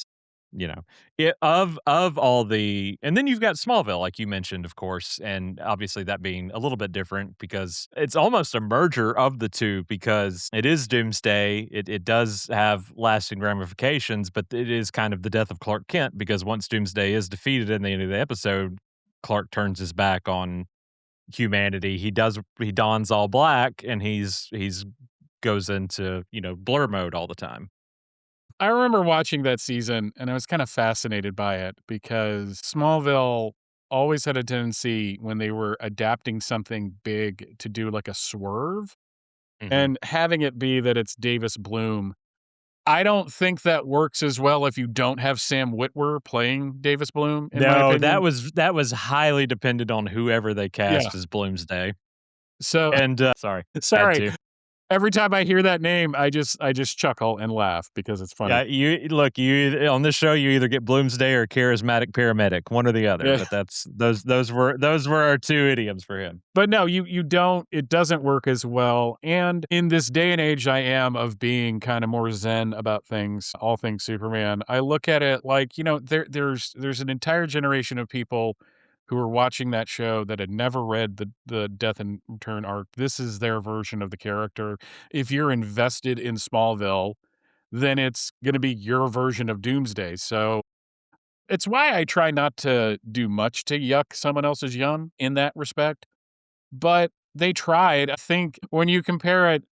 Speaker 1: Of all the, and then you've got Smallville, like you mentioned, of course, and obviously that being a little bit different because it's almost a merger of the two because it is Doomsday. It does have lasting ramifications, but it is kind of the death of Clark Kent because once Doomsday is defeated in the end of the episode, Clark turns his back on humanity. He dons all black and he's goes into blur mode all the time.
Speaker 2: I remember watching that season, and I was kind of fascinated by it because Smallville always had a tendency when they were adapting something big to do like a swerve,
Speaker 1: Hmm.
Speaker 2: and having it be that it's Davis Bloom. I don't think that works as well if you don't have Sam Witwer playing Davis Bloom, in my
Speaker 1: No,
Speaker 2: opinion.
Speaker 1: that was highly dependent on whoever they
Speaker 2: Yeah.
Speaker 1: cast as Bloomsday.
Speaker 2: So
Speaker 1: And, sorry, had
Speaker 2: sorry.
Speaker 1: to.
Speaker 2: Every time I hear that name, I just chuckle and laugh because it's funny.
Speaker 1: Yeah, you look, you on this show, you either get Bloomsday or charismatic paramedic, one or the other,
Speaker 2: Yeah.
Speaker 1: but that's those were our 2 idioms for him.
Speaker 2: But no, you don't it doesn't work as well, and in this day and age I am of being kinda more zen about things, all things Superman, I look at it like, there's an entire generation of people who are watching that show that had never read the Death and Return arc. This is their version of the character. If you're invested in Smallville, then it's gonna be your version of Doomsday, so it's why I try not to do much to yuck someone else's yum in that respect. But they tried. I think when you compare it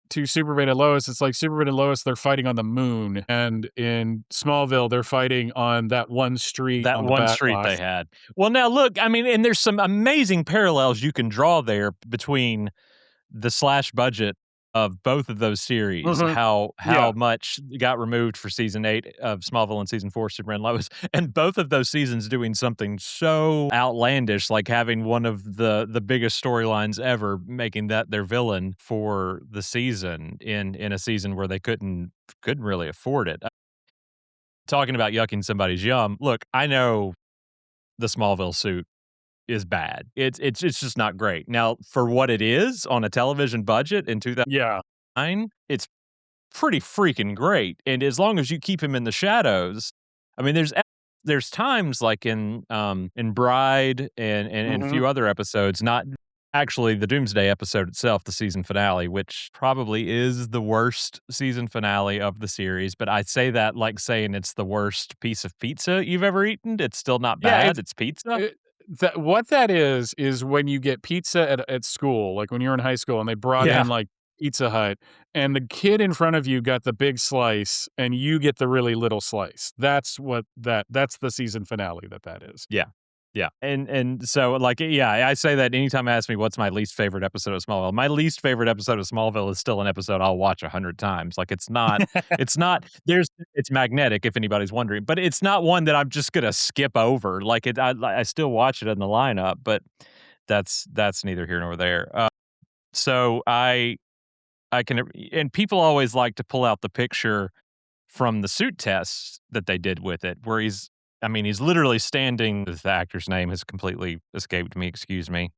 Speaker 2: to Superman and Lois, it's like Superman and Lois, they're fighting on the moon, and in Smallville, they're fighting on that one street
Speaker 1: That
Speaker 2: on the
Speaker 1: one
Speaker 2: back
Speaker 1: street
Speaker 2: lot.
Speaker 1: they had. Well, now look, I mean, and there's some amazing parallels you can draw there between the slash budget of both of those series,
Speaker 2: Mhm.
Speaker 1: how
Speaker 2: Yeah.
Speaker 1: much got removed for season 8 of Smallville and season 4 Superman and Lois, and both of those seasons doing something so outlandish, like having one of the biggest storylines ever, making that their villain for the season in a season where they couldn't really afford it. Talking about yucking somebody's yum, look, I know the Smallville suit is bad. It's just not great. Now, for what it is on a television budget in
Speaker 2: Yeah.
Speaker 1: 2009, it's pretty freaking great, and as long as you keep him in the shadows, I mean, there's times like in Bride and a
Speaker 2: Mhm.
Speaker 1: few other episodes, not actually the Doomsday episode itself, the season finale, which probably is the worst season finale of the series, but I say that like saying it's the worst piece of pizza you've ever eaten. It's still not
Speaker 2: Yeah,
Speaker 1: bad, it's pizza.
Speaker 2: it that what that is when you get pizza at school, like, when you're in high school and they brought
Speaker 1: Yeah.
Speaker 2: in, like, Pizza Hut, and the kid in front of you got the big slice, and you get the really little slice. That's the season finale that is.
Speaker 1: Yeah. Yeah, and so, like, yeah, I say that anytime you ask me what's my least favorite episode of Smallville, my least favorite episode of Smallville is still an episode I'll watch 100 times. Like, it's magnetic if anybody's wondering, but it's not one that I'm just gonna skip over. Like, I still watch it in the lineup, but that's neither here nor there. So I can and people always like to pull out the picture from the suit tests that they did with it, where I mean, he's literally standing. The actor's name has completely escaped me. Excuse me.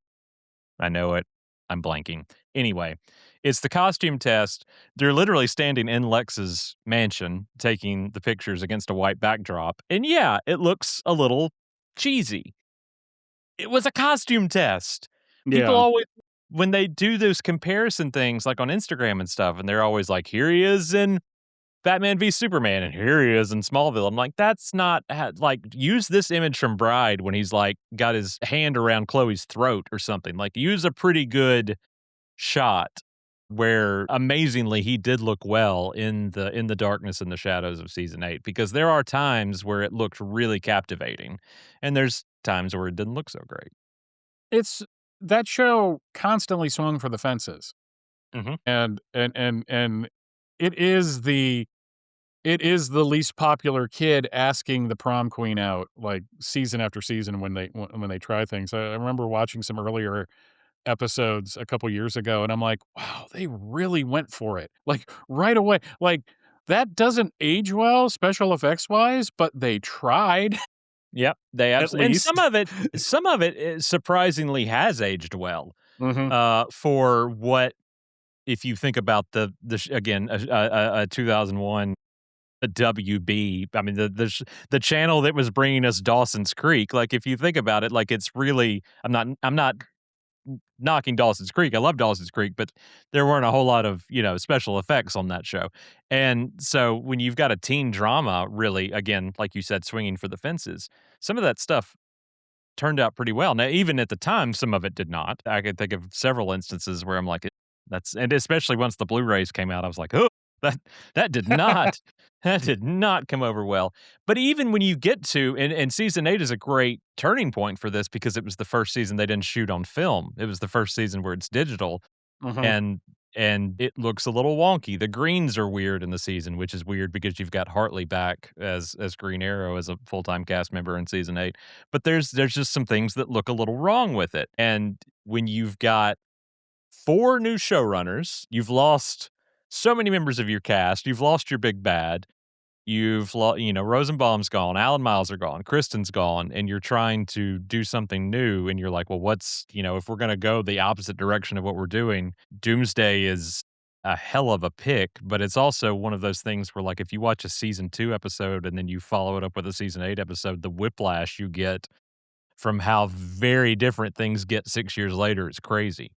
Speaker 1: I know it. I'm blanking. Anyway, it's the costume test. They're literally standing in Lex's mansion taking the pictures against a white backdrop. And yeah, it looks a little cheesy. It was a costume test. People
Speaker 2: Yeah.
Speaker 1: always, when they do those comparison things like on Instagram and stuff, and they're always like, here he is in Batman v Superman, and here he is in Smallville. I'm like, that's not like, use this image from Bride when he's like got his hand around Chloe's throat or something. Like, use a pretty good shot where amazingly he did look well in the darkness and the shadows of season 8, because there are times where it looked really captivating, and there's times where it didn't look so great.
Speaker 2: It's that show constantly swung for the fences,
Speaker 1: Mhm.
Speaker 2: and it is the it is the least popular kid asking the prom queen out, like, season after season when they try things. I remember watching some earlier episodes a couple years ago, and I'm like, "Wow, they really went for it." Like, right away. Like, that doesn't age well, special effects wise, but they tried
Speaker 1: Yep, they
Speaker 2: at
Speaker 1: absolutely, and
Speaker 2: least.
Speaker 1: some of it surprisingly has aged well,
Speaker 2: Mhm.
Speaker 1: for what, if you think about again, a 2001 WB, I mean, the channel that was bringing us Dawson's Creek, like, if you think about it, like, it's really, I'm not knocking Dawson's Creek, I love Dawson's Creek, but there weren't a whole lot of, special effects on that show, and so when you've got a teen drama really, again, like you said, swinging for the fences, some of that stuff turned out pretty well. Now, even at the time, some of it did not. I could think of several instances where I'm like, that's, and especially once the Blu-rays came out, I was like, oh, that that did not that did not come over well. But even when you get to, and season 8 is a great turning point for this, because it was the first season they didn't shoot on film. It was the first season where it's digital,
Speaker 2: Mhm.
Speaker 1: and and it looks a little wonky. The greens are weird in the season, which is weird because you've got Hartley back as Green Arrow as a full-time cast member in season 8. But there's just some things that look a little wrong with it. And when you've got 4 new showrunners, you've lost so many members of your cast, you've lost your big bad, Rosenbaum's gone, Alan Miles are gone, Kristen's gone, and you're trying to do something new, and you're like, well, if we're gonna go the opposite direction of what we're doing, Doomsday is a hell of a pick, but it's also one of those things where, like, if you watch a season 2 episode and then you follow it up with a season 8 episode, the whiplash you get from how very different things get 6 years later is crazy.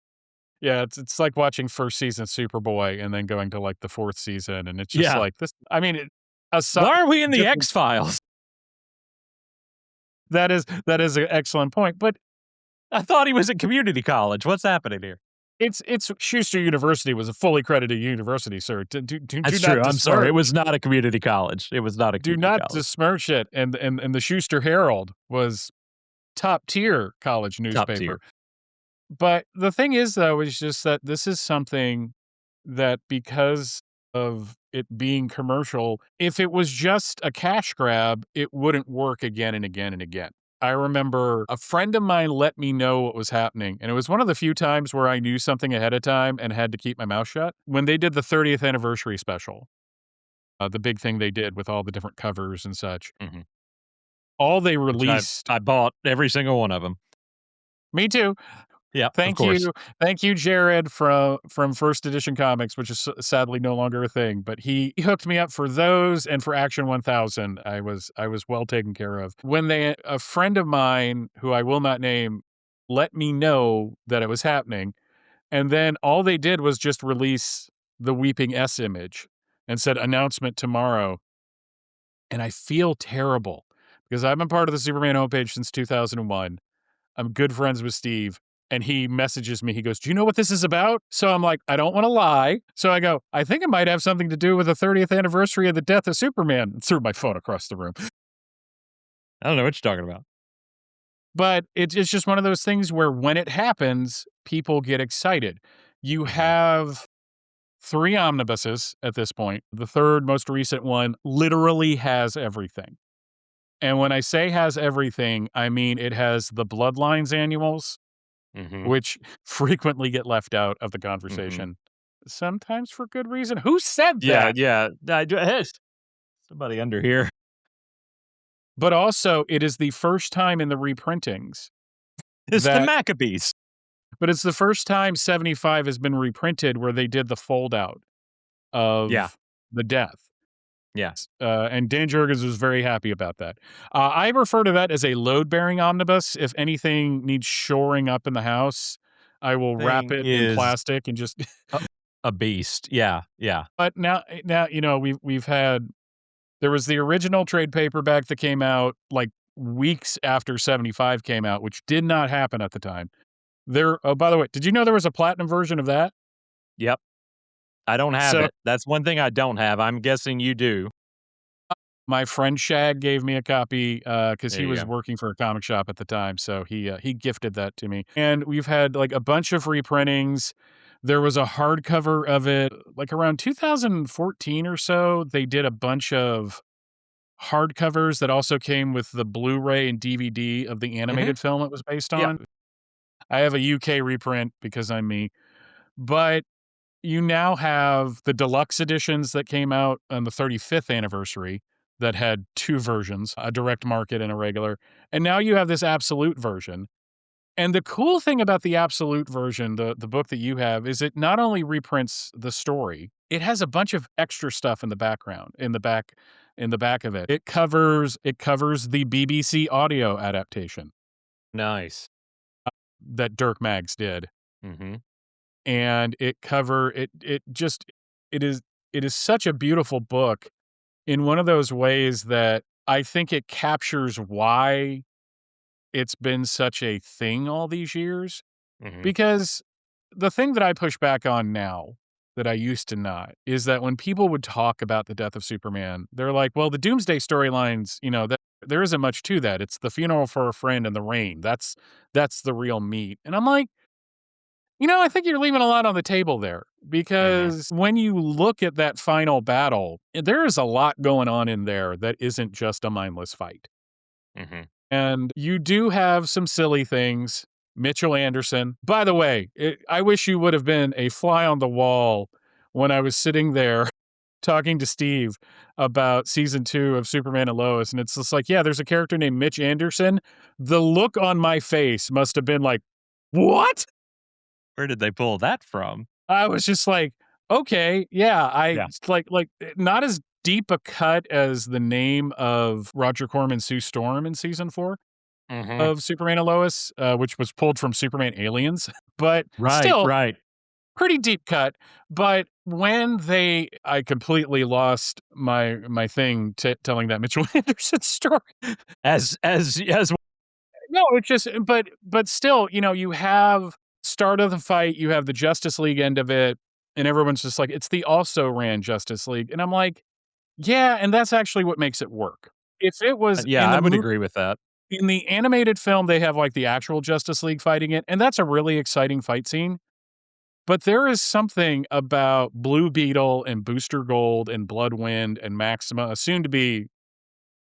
Speaker 2: Yeah, it's like watching first season Superboy and then going to, like, the 4th season, and it's just
Speaker 1: Yeah.
Speaker 2: like this I mean, aside
Speaker 1: Why are we in the
Speaker 2: different
Speaker 1: X-Files?
Speaker 2: that is an excellent point, but
Speaker 1: I thought he was at community college. What's happening here?
Speaker 2: it's Schuster University was a fully credited university, sir. Do
Speaker 1: That's true.
Speaker 2: not
Speaker 1: I'm sorry. It
Speaker 2: disparage.
Speaker 1: was not a community college. It was not a
Speaker 2: Do
Speaker 1: community
Speaker 2: not
Speaker 1: college.
Speaker 2: besmirch it, and the Schuster Herald was top-tier college
Speaker 1: Top
Speaker 2: newspaper.
Speaker 1: tier.
Speaker 2: But the thing is, though, is just that this is something that because of it being commercial, if it was just a cash grab, it wouldn't work again and again and again. I remember a friend of mine let me know what was happening, and it was one of the few times where I knew something ahead of time and had to keep my mouth shut. When they did the 30th anniversary special, the big thing they did with all the different covers and such,
Speaker 1: Mhm.
Speaker 2: all they
Speaker 1: Which I
Speaker 2: released.
Speaker 1: I bought every single one of them.
Speaker 2: Me too.
Speaker 1: Yeah, of
Speaker 2: Thank
Speaker 1: course.
Speaker 2: you. Thank you, Jared from First Edition Comics, which is sadly no longer a thing, but he hooked me up for those and for Action 1000. I was well taken care of. When a friend of mine, who I will not name, let me know that it was happening, and then all they did was just release the Weeping S image and said, "Announcement tomorrow." And I feel terrible because I've been part of the Superman homepage since 2001. I'm good friends with Steve, and he messages me. He goes, "Do you know what this is about?" So I'm like, I don't want to lie. So I go, I think it might have something to do with the 30th anniversary of the death of Superman. And threw my phone across the room.
Speaker 1: I don't know what you're talking about.
Speaker 2: But it's just one of those things where when it happens, people get excited. You
Speaker 1: Mhm.
Speaker 2: have 3 omnibuses at this point. The third most recent one literally has everything. And when I say has everything, I mean it has the Bloodlines annuals,
Speaker 1: Mhm.
Speaker 2: which frequently get left out of the
Speaker 1: Mhm.
Speaker 2: conversation, sometimes for good reason. Who said
Speaker 1: Yeah,
Speaker 2: that?
Speaker 1: yeah. Hey, somebody under here.
Speaker 2: But also, it is the first time in the reprintings
Speaker 1: It's the
Speaker 2: that
Speaker 1: Maccabees.
Speaker 2: but it's the first time 75 has been reprinted where they did the fold out
Speaker 1: Yeah,
Speaker 2: of the death.
Speaker 1: yeah.
Speaker 2: And Dan Jurgens was very happy about that. I refer to that as a load-bearing omnibus. If anything needs shoring up in the house, I will wrap
Speaker 1: Thing
Speaker 2: it in
Speaker 1: is
Speaker 2: plastic and just
Speaker 1: a a beast. Yeah, yeah.
Speaker 2: but now, we've had there was the original trade paperback that came out, like, weeks after 75 came out, which did not happen at the time. Oh, by the way, did you know there was a platinum version of that?
Speaker 1: Yep. I don't have
Speaker 2: So,
Speaker 1: it. That's one thing I don't have. I'm guessing you do.
Speaker 2: my friend Shag gave me a copy, because
Speaker 1: There
Speaker 2: he
Speaker 1: you
Speaker 2: was
Speaker 1: go.
Speaker 2: working for a comic shop at the time, so he gifted that to me. And we've had, like, a bunch of reprintings. There was a hardcover of it, like, around 2014 or so, they did a bunch of hardcovers that also came with the Blu-ray and DVD of the
Speaker 1: Mhm.
Speaker 2: animated film it was based
Speaker 1: Yep.
Speaker 2: on. I have a UK reprint because I'm me, but you now have the deluxe editions that came out on the 35th anniversary that had 2 versions, a direct market and a regular, and now you have this absolute version. And the cool thing about the absolute version, the book that you have, is it not only reprints the story, it has a bunch of extra stuff in the background, in the back of it. It covers the BBC audio adaptation
Speaker 1: Nice.
Speaker 2: that Dirk Maggs did.
Speaker 1: Mhm.
Speaker 2: And it is it is such a beautiful book in one of those ways that I think it captures why it's been such a thing all these years.
Speaker 1: Mhm.
Speaker 2: Because the thing that I push back on now that I used to not is that when people would talk about the death of Superman, they're like, "Well, the Doomsday storylines, that there isn't much to that. It's the funeral for a friend and the rain. That's the real meat." And I'm like, I think you're leaving a lot on the table there
Speaker 1: Mhm,
Speaker 2: because when you look at that final battle, there is a lot going on in there that isn't just a mindless fight.
Speaker 1: mhm.
Speaker 2: And you do have some silly things. Mitchell Anderson. By the way, I wish you would have been a fly on the wall when I was sitting there talking to Steve about season 2 of Superman and Lois. And it's just like, yeah, there's a character named Mitch Anderson. The look on my face must have been like, what?
Speaker 1: Where did they pull that from?
Speaker 2: I was just like, okay, yeah,
Speaker 1: Yeah.
Speaker 2: not as deep a cut as the name of Roger Corman's Sue Storm in season 4
Speaker 1: Mhm.
Speaker 2: of Superman and Lois, which was pulled from Superman Aliens, but
Speaker 1: Right,
Speaker 2: still
Speaker 1: right.
Speaker 2: pretty deep cut. But I completely lost my thing telling that Mitchell Anderson story.
Speaker 1: As
Speaker 2: No, it's just, but still, you have start of the fight, you have the Justice League end of it, and everyone's just like, it's the also ran Justice League, and I'm like, yeah, and that's actually what makes it work. If it was
Speaker 1: yeah, I would agree with that.
Speaker 2: in the animated film, they have like the actual Justice League fighting it, and that's a really exciting fight scene. But there is something about Blue Beetle and Booster Gold and Bloodwind and Maxima, a soon to be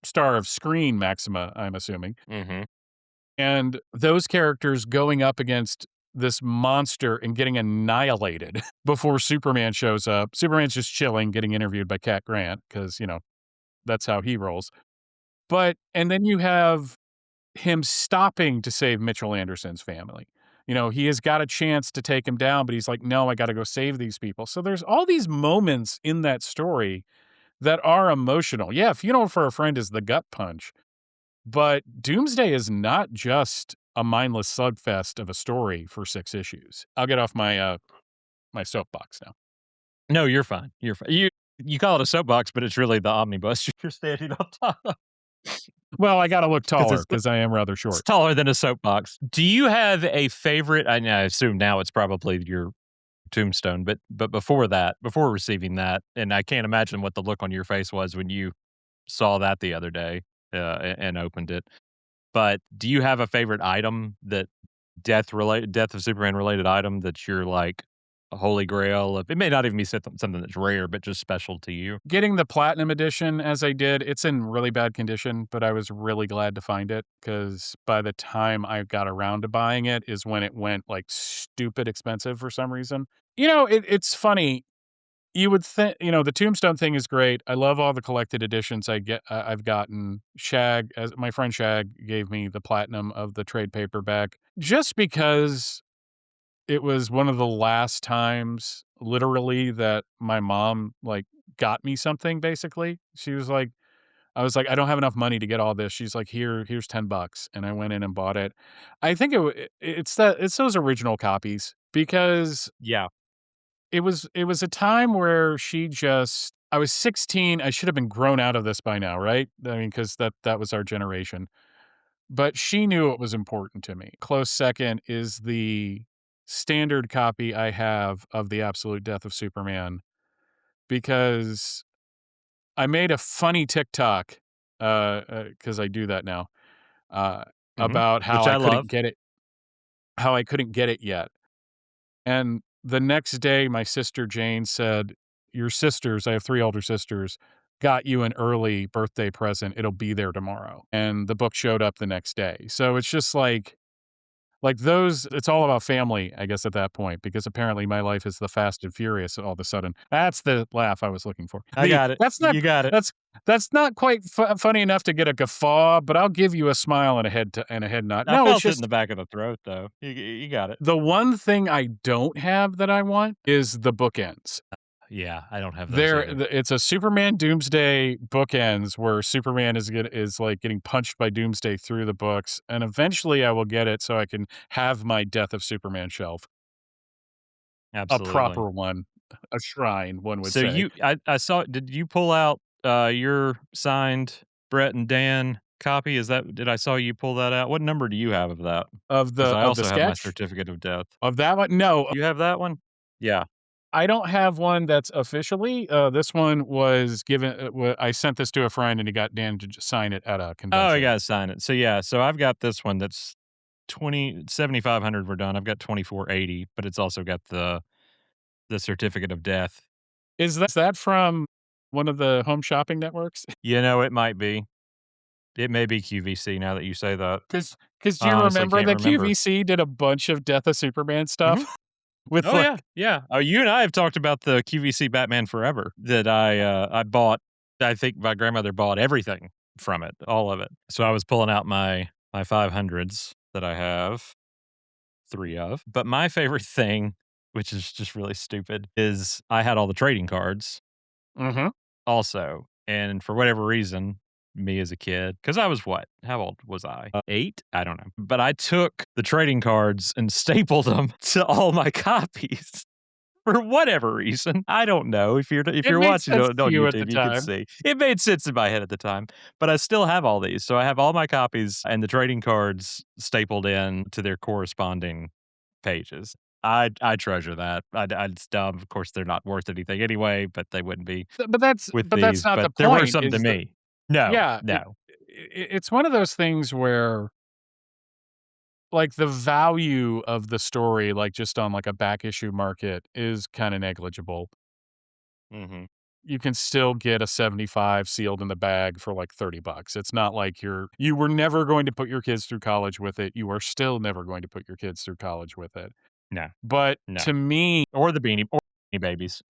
Speaker 2: star of Screen Maxima, I'm assuming,
Speaker 1: Mhm.
Speaker 2: and those characters going up against this monster and getting annihilated before Superman shows up. Superman's just chilling, getting interviewed by Cat Grant because, that's how he rolls. And then you have him stopping to save Mitchell Anderson's family. He has got a chance to take him down, but he's like, no, I got to go save these people. So there's all these moments in that story that are emotional. Yeah, Funeral for a Friend is the gut punch, but Doomsday is not just a mindless slugfest of a story for 6 issues. I'll get off my soapbox now.
Speaker 1: No, you're fine, you're fine. You call it a soapbox, but it's really the omnibus you're standing on top of
Speaker 2: Well, I got to look
Speaker 1: 'cause
Speaker 2: taller because I am rather
Speaker 1: it's
Speaker 2: short.
Speaker 1: taller than a soapbox. Do you have a favorite I assume now it's probably your Tombstone, but before that, before receiving that, and I can't imagine what the look on your face was when you saw that the other day, and opened it. But do you have a favorite item that Death of Superman related item that you're like a holy grail of it may not even be something that's rare, but just special to you?
Speaker 2: Getting the platinum edition as I did, it's in really bad condition, but I was really glad to find it because by the time I got around to buying it is when it went like stupid expensive for some reason. It's funny. You would think, the Tombstone thing is great. I love all the collected editions I've gotten. As my friend Shag gave me the platinum of the trade paperback just because it was one of the last times, literally, that my mom, like, got me something, basically. She was like I was like, "I don't have enough money to get all this." She's like, Here's $10." And I went in and bought it. I think it's those original copies because
Speaker 1: Yeah.
Speaker 2: it was a time where I was 16, I should have been grown out of this by now, right? I mean, because that was our generation. But she knew it was important to me. Close second is the standard copy I have of The Absolute Death of Superman because I made a funny TikTok, because I do that now, uh,
Speaker 1: Mhm.
Speaker 2: about
Speaker 1: Which I love.
Speaker 2: how I couldn't get it yet. And the next day, my sister Jane said, "Your sisters, I have 3 older sisters, got you an early birthday present. It'll be there tomorrow." And the book showed up the next day. So it's just like those it's all about family, I guess, at that point, because apparently my life is the Fast and Furious all of a sudden. That's the laugh I was looking for.
Speaker 1: I got it. You got it.
Speaker 2: That's that's not quite funny enough to get a guffaw, but I'll give you a smile and a head nod.
Speaker 1: I
Speaker 2: No, it's
Speaker 1: felt it in
Speaker 2: just
Speaker 1: the back of the throat, though. You got it.
Speaker 2: the one thing I don't have that I want is the bookends.
Speaker 1: Yeah, I don't have those either.
Speaker 2: It's a Superman Doomsday bookends where Superman is like getting punched by Doomsday through the books, and eventually I will get it so I can have my Death of Superman shelf, a
Speaker 1: Absolutely.
Speaker 2: proper one, a shrine, one would
Speaker 1: So
Speaker 2: say,
Speaker 1: I saw did you pull out, your signed Brett and Dan copy? Did I saw you pull that out? What number do you have of that? Because I
Speaker 2: of the
Speaker 1: also have my
Speaker 2: sketch
Speaker 1: certificate of death.
Speaker 2: of that one. No,
Speaker 1: You have that one? Yeah.
Speaker 2: I don't have one that's officially. This one was given. I sent this to a friend, and he got Dan to just sign it at a
Speaker 1: Oh, you
Speaker 2: convention.
Speaker 1: gotta sign it. So, yeah, so I've got this one that's 7,500 were done. I've got 2,480, but it's also got the certificate of death.
Speaker 2: Is that from one of the home shopping networks?
Speaker 1: You know, it might be. It may be QVC now that you say that.
Speaker 2: Because do
Speaker 1: I
Speaker 2: you
Speaker 1: honestly
Speaker 2: remember
Speaker 1: can't
Speaker 2: that
Speaker 1: remember.
Speaker 2: QVC did a bunch of Death of Superman
Speaker 1: Mhm.
Speaker 2: stuff with,
Speaker 1: Oh,
Speaker 2: like
Speaker 1: yeah, yeah. Oh, you and I have talked about the QVC Batman Forever that I bought. I think my grandmother bought everything from it, all of it. So I was pulling out my 500s that I have 3 of. But my favorite thing, which is just really stupid, is I had all the trading cards
Speaker 2: Mhm.
Speaker 1: also, and for whatever reason, me as a kid, because I was what? How old was I? 8? I don't know. But I took the trading cards and stapled them to all my copies for whatever reason. I don't know. If
Speaker 2: It
Speaker 1: you're
Speaker 2: made
Speaker 1: watching
Speaker 2: sense
Speaker 1: on
Speaker 2: to you at the
Speaker 1: YouTube, you can
Speaker 2: time.
Speaker 1: see. It made sense in my head at the time, but I still have all these. So I have all my copies and the trading cards stapled in to their corresponding pages. I treasure that. It's dumb. Of course, they're not worth anything anyway, but they wouldn't be with
Speaker 2: But that's
Speaker 1: these,
Speaker 2: not
Speaker 1: but
Speaker 2: the
Speaker 1: they're worth
Speaker 2: point,
Speaker 1: something to
Speaker 2: is that
Speaker 1: me. No,
Speaker 2: yeah,
Speaker 1: no.
Speaker 2: it's one of those things where, like, the value of the story, like, just on, like, a back issue market is kinda negligible.
Speaker 1: Mhm.
Speaker 2: You can still get a 75 sealed in the bag for, like, $30. It's not like you were never going to put your kids through college with it. You are still never going to put your kids through college with it.
Speaker 1: No,
Speaker 2: But
Speaker 1: no.
Speaker 2: to me,
Speaker 1: Or the Beanie Babies.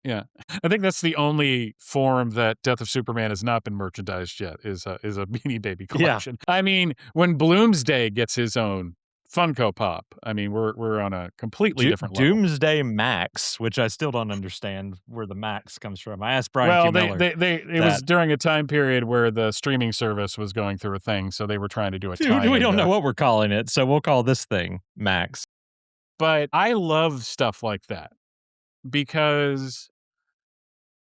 Speaker 2: yeah, I think that's the only form that Death of Superman has not been merchandised yet, is a Beanie Baby
Speaker 1: Yeah.
Speaker 2: collection. I mean, when Bloomsday gets his own Funko Pop, I mean, we're on a completely different level.
Speaker 1: Doomsday Max, which I still don't understand where the Max comes from. I asked Brian Q.
Speaker 2: Well,
Speaker 1: Miller
Speaker 2: it was
Speaker 1: that.
Speaker 2: during a time period where the streaming service was going through a thing, so they were trying to do a
Speaker 1: Dude, we
Speaker 2: tie-in
Speaker 1: don't know
Speaker 2: to
Speaker 1: what we're calling it, so we'll call this thing Max.
Speaker 2: but I love stuff like that because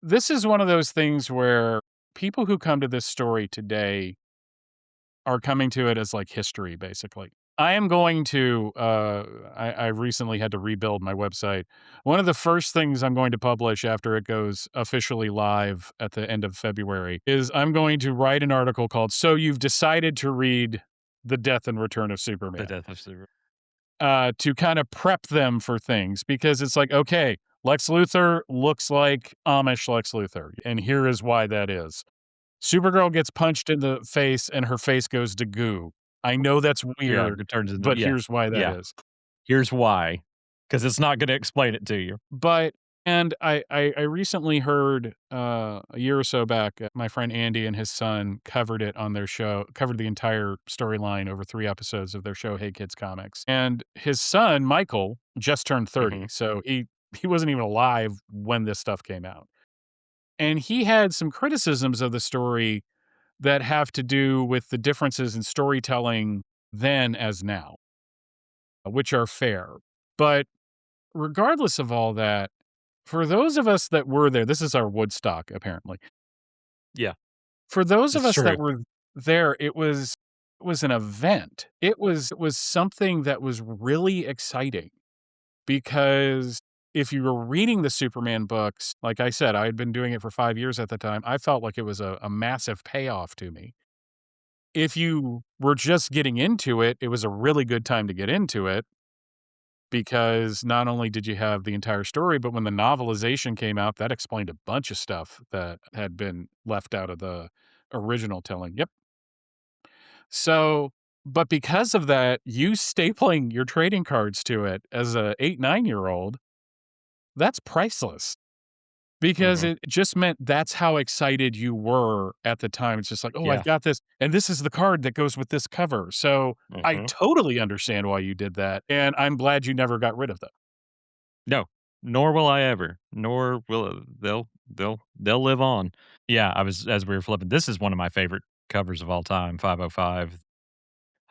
Speaker 2: this is one of those things where people who come to this story today are coming to it as, like, history, basically. I am going to, I recently had to rebuild my website. One of the first things I'm going to publish after it goes officially live at the end of February is I'm going to write an article called "So You've Decided to Read The Death and Return of
Speaker 1: The
Speaker 2: Superman,"
Speaker 1: Death of Super.
Speaker 2: to kinda prep them for things because it's like, okay, Lex Luthor looks like Amish Lex Luthor, and here is why that is. Supergirl gets punched in the face and her face goes to goo. I know that's
Speaker 1: Yeah,
Speaker 2: weird,
Speaker 1: it turns into
Speaker 2: but here's why that
Speaker 1: yeah.
Speaker 2: is.
Speaker 1: Here's why, because it's not gonna explain it to you.
Speaker 2: But and I recently heard, a year or so back, my friend Andy and his son covered it on their show covered the entire storyline over 3 episodes of their show, Hey Kids Comics. And his son, Michael, just turned 30,
Speaker 1: Mhm.
Speaker 2: so he wasn't even alive when this stuff came out. And he had some criticisms of the story that have to do with the differences in storytelling then as now, which are fair. But regardless of all that, for those of us that were there, this is our Woodstock, apparently.
Speaker 1: Yeah,
Speaker 2: For those of
Speaker 1: it's
Speaker 2: us
Speaker 1: true.
Speaker 2: that were there, it was an event. It was something that was really exciting because if you were reading the Superman books, like I said, I had been doing it for 5 years at the time. I felt like it was a massive payoff to me. If you were just getting into it, it was a really good time to get into it because not only did you have the entire story, but when the novelization came out, that explained a bunch of stuff that had been left out of the original telling. Yep. So, but because of that, you stapling your trading cards to it as a 8, 9-year old, that's priceless. Because
Speaker 1: Mhm.
Speaker 2: it just meant that's how excited you were at the time. It's just like, "Oh, I've
Speaker 1: Yeah.
Speaker 2: got this, and this is the card that goes with this cover." So, I
Speaker 1: Mhm.
Speaker 2: totally understand why you did that, and I'm glad you never got rid of them.
Speaker 1: No, nor will I ever, nor will they'll live on. Yeah, I was as we were flipping, this is one of my favorite covers of all time, 505,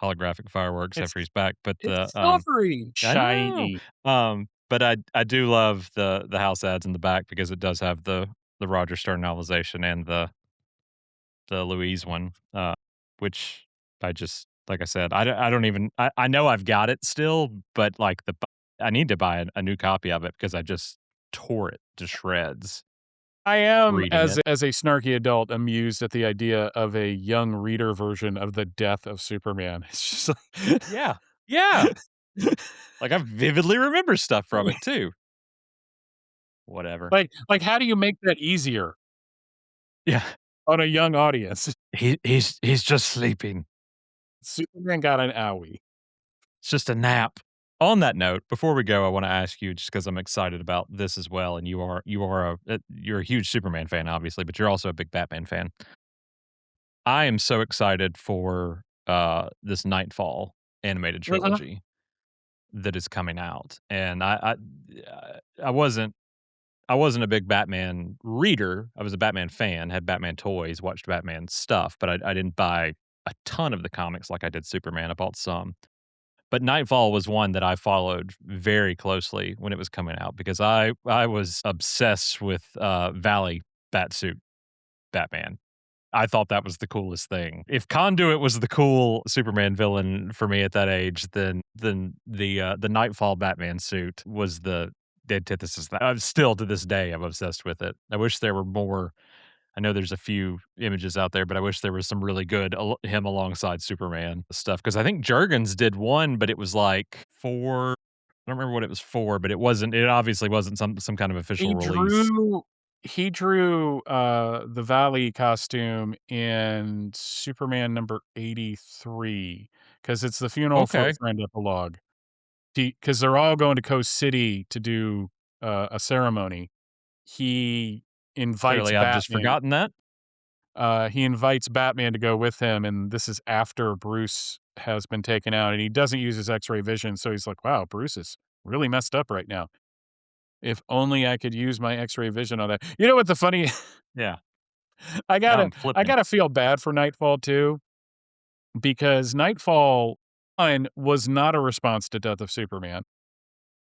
Speaker 1: holographic fireworks
Speaker 2: It's
Speaker 1: after he's back, but
Speaker 2: it's silvery,
Speaker 1: I know,
Speaker 2: shiny.
Speaker 1: but I do love the house ads in the back because it does have the Roger Stern novelization and the Louise one, which I just like I said, I don't even I know I've got it still, but, like, I need to buy a new copy of it because I just tore it to shreds
Speaker 2: I am,
Speaker 1: reading it.
Speaker 2: as a snarky adult, amused at the idea of a young reader version of The Death of Superman. It's just like
Speaker 1: Yeah. Yeah, like, I vividly remember stuff from it too. Whatever.
Speaker 2: Like, how do you make that easier
Speaker 1: Yeah.
Speaker 2: on a young audience?
Speaker 1: He's just sleeping.
Speaker 2: Superman got an owie.
Speaker 1: It's just a nap. On that note, before we go, I wanna ask you just because 'cause I'm excited about this as well, and you're a huge Superman fan, obviously, but you're also a big Batman fan. I am so excited for, this Knightfall animated
Speaker 2: Uh-huh.
Speaker 1: trilogy that is coming out, and I wasn't I wasn't a big Batman reader. I was a Batman fan, had Batman toys, watched Batman stuff, but I didn't buy a ton of the comics like I did Superman. I bought some. But Nightfall was one that I followed very closely when it was coming out because I was obsessed with, Valley Batsuit Batman. I thought that was the coolest thing. If Conduit was the cool Superman villain for me at that age, then the Nightfall Batman suit was the antithesis. That still to this day, I'm obsessed with it. I wish there were more. I know there's a few images out there, but I wish there was some really good him alongside Superman stuff because I think Jurgens did one, but it was like for I don't remember what it was for, but it wasn't. It obviously wasn't some kind of official
Speaker 2: He
Speaker 1: release.
Speaker 2: drew he drew, the Valley costume in Superman number 83 because it's the funeral for a
Speaker 1: Okay,
Speaker 2: friend epilogue. Because 'cause they're all going to Coast City to do, a ceremony. He invites
Speaker 1: clearly I've just
Speaker 2: Batman
Speaker 1: forgotten that.
Speaker 2: he invites Batman to go with him, and this is after Bruce has been taken out, and he doesn't use his X-ray vision, so he's like, "Wow, Bruce is really messed up right now. If only I could use my X-ray vision on that." You know what the funny
Speaker 1: Yeah,
Speaker 2: I
Speaker 1: now
Speaker 2: gotta
Speaker 1: I'm
Speaker 2: I
Speaker 1: flipping.
Speaker 2: gotta feel bad for Nightfall too, because Nightfall 1 was not a response to Death of Superman,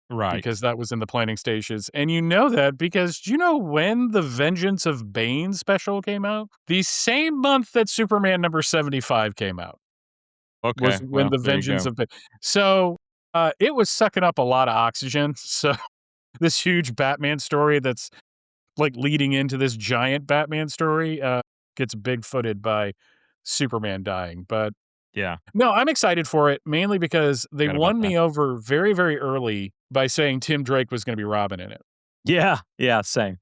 Speaker 1: Right.
Speaker 2: because that was in the planning stages, and you know that because do you know when the Vengeance of Bane special came out? The same month that Superman number 75 came out was
Speaker 1: Okay,
Speaker 2: when
Speaker 1: well,
Speaker 2: the
Speaker 1: there you
Speaker 2: Vengeance
Speaker 1: go.
Speaker 2: of Bane so, it was sucking up a lot of oxygen, so this huge Batman story that's, like, leading into this giant Batman story, gets big-footed by Superman dying, but
Speaker 1: Yeah,
Speaker 2: no, I'm excited for it mainly because they
Speaker 1: forgot about
Speaker 2: won
Speaker 1: that.
Speaker 2: me over very, very early by saying Tim Drake was gonna be Robin in it.
Speaker 1: Yeah, yeah, same.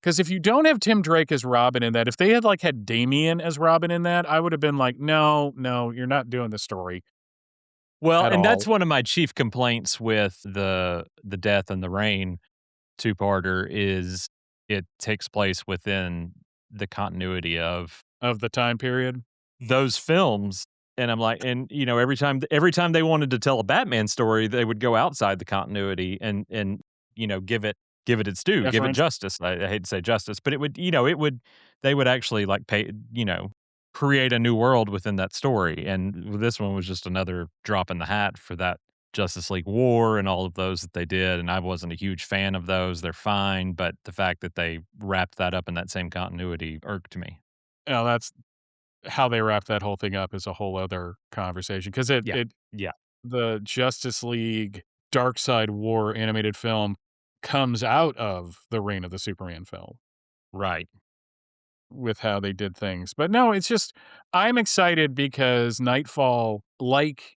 Speaker 2: Because if you don't have Tim Drake as Robin in that, if they had, like, had Damian as Robin in that, I would have been like, "No, no, you're not doing the story
Speaker 1: Well,
Speaker 2: at
Speaker 1: and
Speaker 2: all
Speaker 1: that's one of my chief complaints with the Death and the Rain two-parter is it takes place within the continuity of
Speaker 2: of the time period."
Speaker 1: those films, and I'm like every time they wanted to tell a Batman story, they would go outside the continuity and, give it its due, give it
Speaker 2: Deference.
Speaker 1: justice. I hate to say justice, but it would they would actually, like, create a new world within that story, and this one was just another drop in the hat for that Justice League War and all of those that they did, and I wasn't a huge fan of those. They're fine, but the fact that they wrapped that up in that same continuity irked me.
Speaker 2: You that's how they wrap that whole thing up is a whole other conversation because
Speaker 1: Yeah. Yeah.
Speaker 2: the Justice League Dark Side War animated film comes out of the Reign of the Superman film
Speaker 1: Right.
Speaker 2: with how they did things. But no, it's just I'm excited because Nightfall, like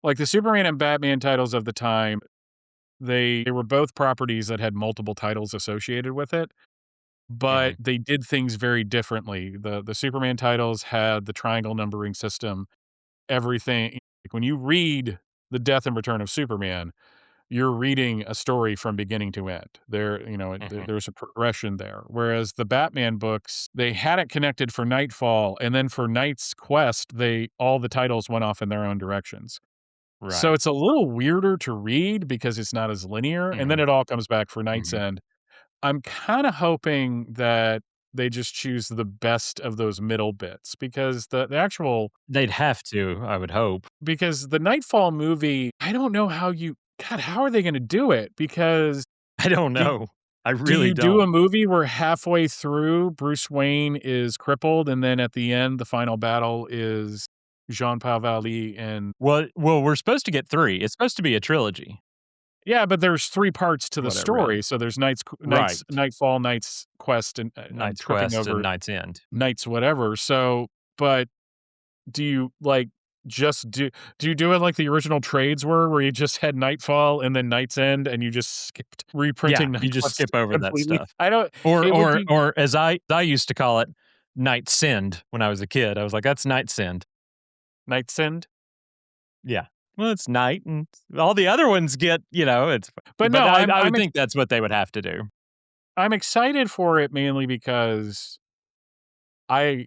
Speaker 2: the Superman and Batman titles of the time, they were both properties that had multiple titles associated with it, but
Speaker 1: Mhm.
Speaker 2: they did things very differently. The Superman titles had the triangle numbering system, everything like when you read The Death and Return of Superman, you're reading a story from beginning to end.
Speaker 1: Mhm.
Speaker 2: There's a progression there. Whereas the Batman books, they had it connected for Nightfall, and then for Night's Quest, they all the titles went off in their own directions. So
Speaker 1: Right.
Speaker 2: it's a little weirder to read because it's not as linear, and then
Speaker 1: Mhm.
Speaker 2: it all comes back for Night's
Speaker 1: Mhm.
Speaker 2: End. I'm kinda hoping that they just choose the best of those middle bits because the actual
Speaker 1: They'd have to, I would hope.
Speaker 2: because the Nightfall movie, I don't know how you God, how are they gonna do it? Because
Speaker 1: I don't
Speaker 2: do
Speaker 1: know. I
Speaker 2: do
Speaker 1: really
Speaker 2: you do a
Speaker 1: don't.
Speaker 2: movie where halfway through Bruce Wayne is crippled, and then at the end, the final battle is Jean-Paul Valley and
Speaker 1: Well, we're supposed to get 3. It's supposed to be a trilogy,
Speaker 2: yeah, but there's 3 parts to
Speaker 1: from
Speaker 2: the
Speaker 1: what I read.
Speaker 2: story, so there's
Speaker 1: Right.
Speaker 2: Nightfall, Night's Quest, and I'm
Speaker 1: Knight's
Speaker 2: tripping
Speaker 1: Quest and
Speaker 2: over
Speaker 1: Knight's End.
Speaker 2: Night's whatever, so but do you, like just do you do it like the original trades were, where you just had Knightfall and then Night's End, and you just skipped
Speaker 1: Yeah,
Speaker 2: reprinting
Speaker 1: you just
Speaker 2: Knightfall
Speaker 1: skip over that
Speaker 2: completely?
Speaker 1: stuff.
Speaker 2: I don't
Speaker 1: Or
Speaker 2: it would
Speaker 1: or
Speaker 2: be
Speaker 1: or as I used to call it, Night Send when I was a kid. I was like, "That's Night Send."
Speaker 2: Night's End?
Speaker 1: Yeah. Well, it's night and all the other ones get, it's
Speaker 2: But
Speaker 1: but
Speaker 2: no,
Speaker 1: I would think that's what they would have to do.
Speaker 2: I'm excited for it mainly because I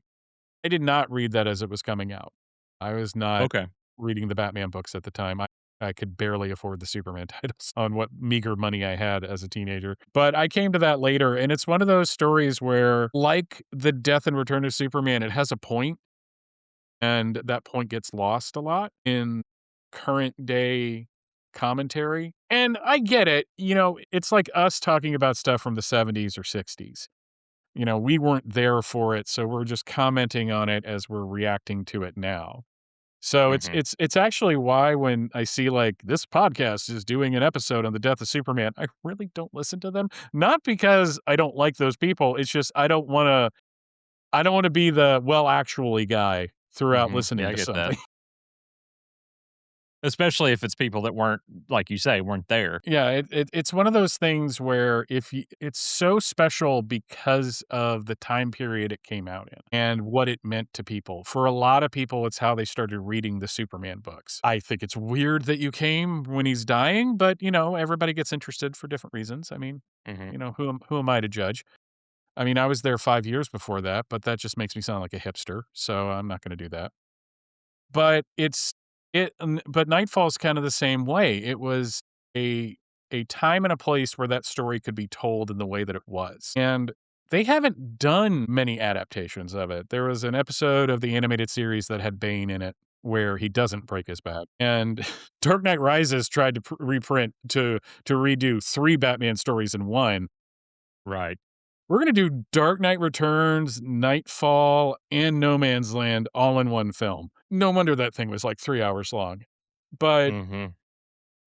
Speaker 2: I did not read that as it was coming out. I was not
Speaker 1: Okay.
Speaker 2: reading the Batman books at the time. I could barely afford the Superman titles on what meager money I had as a teenager. But I came to that later, and it's one of those stories where, like the death and return of Superman, it has a point, and that point gets lost a lot in current day commentary. And I get it. It's like us talking about stuff from the 70s or 60s. We weren't there for it, so we're just commenting on it as we're reacting to it now. So it's
Speaker 1: Mhm.
Speaker 2: it's it's actually why when I see, like, this podcast is doing an episode on the death of Superman, I really don't listen to them. Not because I don't like those people, it's just I don't wanna be the, "Well, actually" guy throughout
Speaker 1: Mhm. Yeah,
Speaker 2: listening
Speaker 1: I
Speaker 2: to
Speaker 1: get that.
Speaker 2: something.
Speaker 1: Especially if it's people that weren't, like you say, weren't there.
Speaker 2: Yeah, it's one of those things where if you it's so special because of the time period it came out in and what it meant to people. For a lot of people, it's how they started reading the Superman books. I think it's weird that you came when he's dying, but, everybody gets interested for different reasons. I mean,
Speaker 1: Mhm.
Speaker 2: who am I to judge? I mean, I was there 5 years before that, but that just makes me sound like a hipster, so I'm not gonna do that. But but Nightfall's kind of the same way. It was a a time and a place where that story could be told in the way that it was. And they haven't done many adaptations of it. There was an episode of the animated series that had Bane in it where he doesn't break his back. And Dark Knight Rises tried to reprint to redo 3 Batman stories in one.
Speaker 1: Right.
Speaker 2: We're gonna do Dark Knight Returns, Nightfall, and No Man's Land all in one film. No wonder that thing was like 3 hours long. But
Speaker 1: Mhm.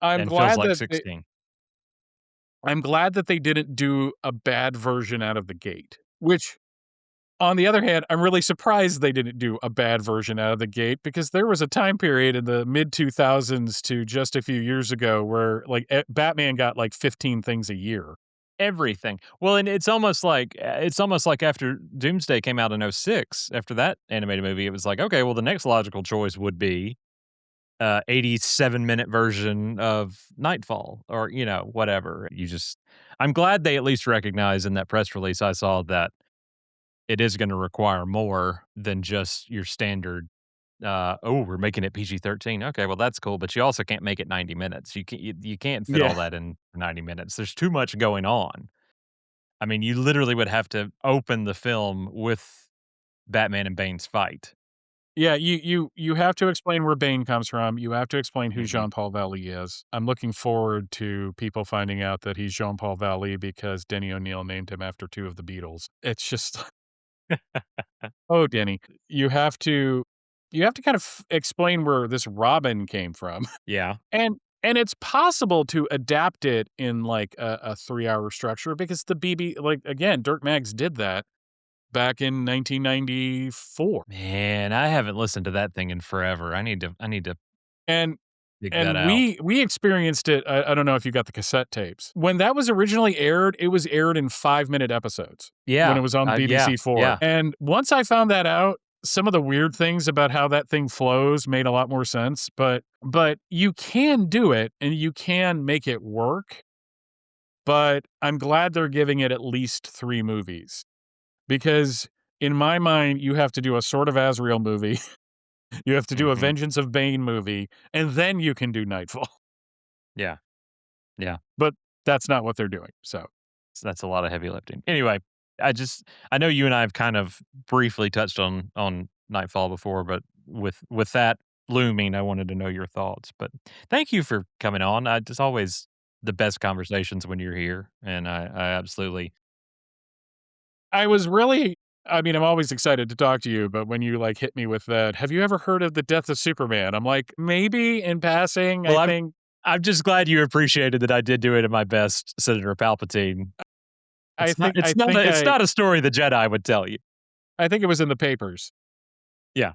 Speaker 2: I'm
Speaker 1: And feels
Speaker 2: glad
Speaker 1: like
Speaker 2: that they
Speaker 1: 16.
Speaker 2: I'm glad that they didn't do a bad version out of the gate, which, on the other hand, I'm really surprised they didn't do a bad version out of the gate because there was a time period in the mid-2000s to just a few years ago where, like, Batman got, like, 15 things a year.
Speaker 1: Everything. Well, and it's almost like after Doomsday came out in '06, after that animated movie, it was like, okay, well, the next logical choice would be 87-minute version of Nightfall or, whatever. I'm glad they at least recognize in that press release I saw that it is gonna require more than just your standard, "Oh, we're making it PG-13." Okay, well, that's cool, but you also can't make it 90 minutes. You can't fit
Speaker 2: Yeah.
Speaker 1: all that in 90 minutes. There's too much going on. I mean, you literally would have to open the film with Batman and Bane's fight.
Speaker 2: Yeah, you have to explain where Bane comes from. You have to explain who
Speaker 1: Mhm.
Speaker 2: Jean-Paul Valley is. I'm looking forward to people finding out that he's Jean-Paul Valley because Denny O'Neil named him after 2 of the Beatles. It's just, oh, Denny. You have to you have to kind of explain where this Robin came from.
Speaker 1: Yeah.
Speaker 2: And it's possible to adapt it in like a 3-hour structure because the BB like again, Dirk Maggs did that back in 1994.
Speaker 1: Man, I haven't listened to that thing in forever. I need to
Speaker 2: And
Speaker 1: dig that
Speaker 2: And
Speaker 1: out.
Speaker 2: we experienced it. I don't know if you got the cassette tapes. When that was originally aired, it was aired in 5-minute episodes when it
Speaker 1: Yeah.
Speaker 2: was on
Speaker 1: Yeah.
Speaker 2: BBC Four.
Speaker 1: Yeah.
Speaker 2: And once I found that out, some of the weird things about how that thing flows made a lot more sense, but you can do it and you can make it work, but I'm glad they're giving it at least 3 movies because in my mind, you have to do a Sword of Azrael movie, you have to do a
Speaker 1: Mhm.
Speaker 2: Vengeance of Bane movie, and then you can do Nightfall.
Speaker 1: Yeah. Yeah.
Speaker 2: But that's not what they're doing, so
Speaker 1: So that's a lot of heavy lifting. Anyway, I know you and I have kind of briefly touched on Nightfall before, but with that looming, I wanted to know your thoughts. But thank you for coming on. It's always the best conversations when you're here, and I absolutely.
Speaker 2: I was really I mean, I'm always excited to talk to you, but when you, like, hit me with that, "Have you ever heard of the death of Superman?" I'm like, "Maybe in passing, I
Speaker 1: Well, I'm
Speaker 2: think
Speaker 1: I'm just glad you appreciated that I did do it in my best, Senator Palpatine.
Speaker 2: I
Speaker 1: It's not
Speaker 2: think I
Speaker 1: it's not
Speaker 2: think
Speaker 1: a it's
Speaker 2: I
Speaker 1: not a story the Jedi would tell you.
Speaker 2: I think it was in the papers."
Speaker 1: Yeah.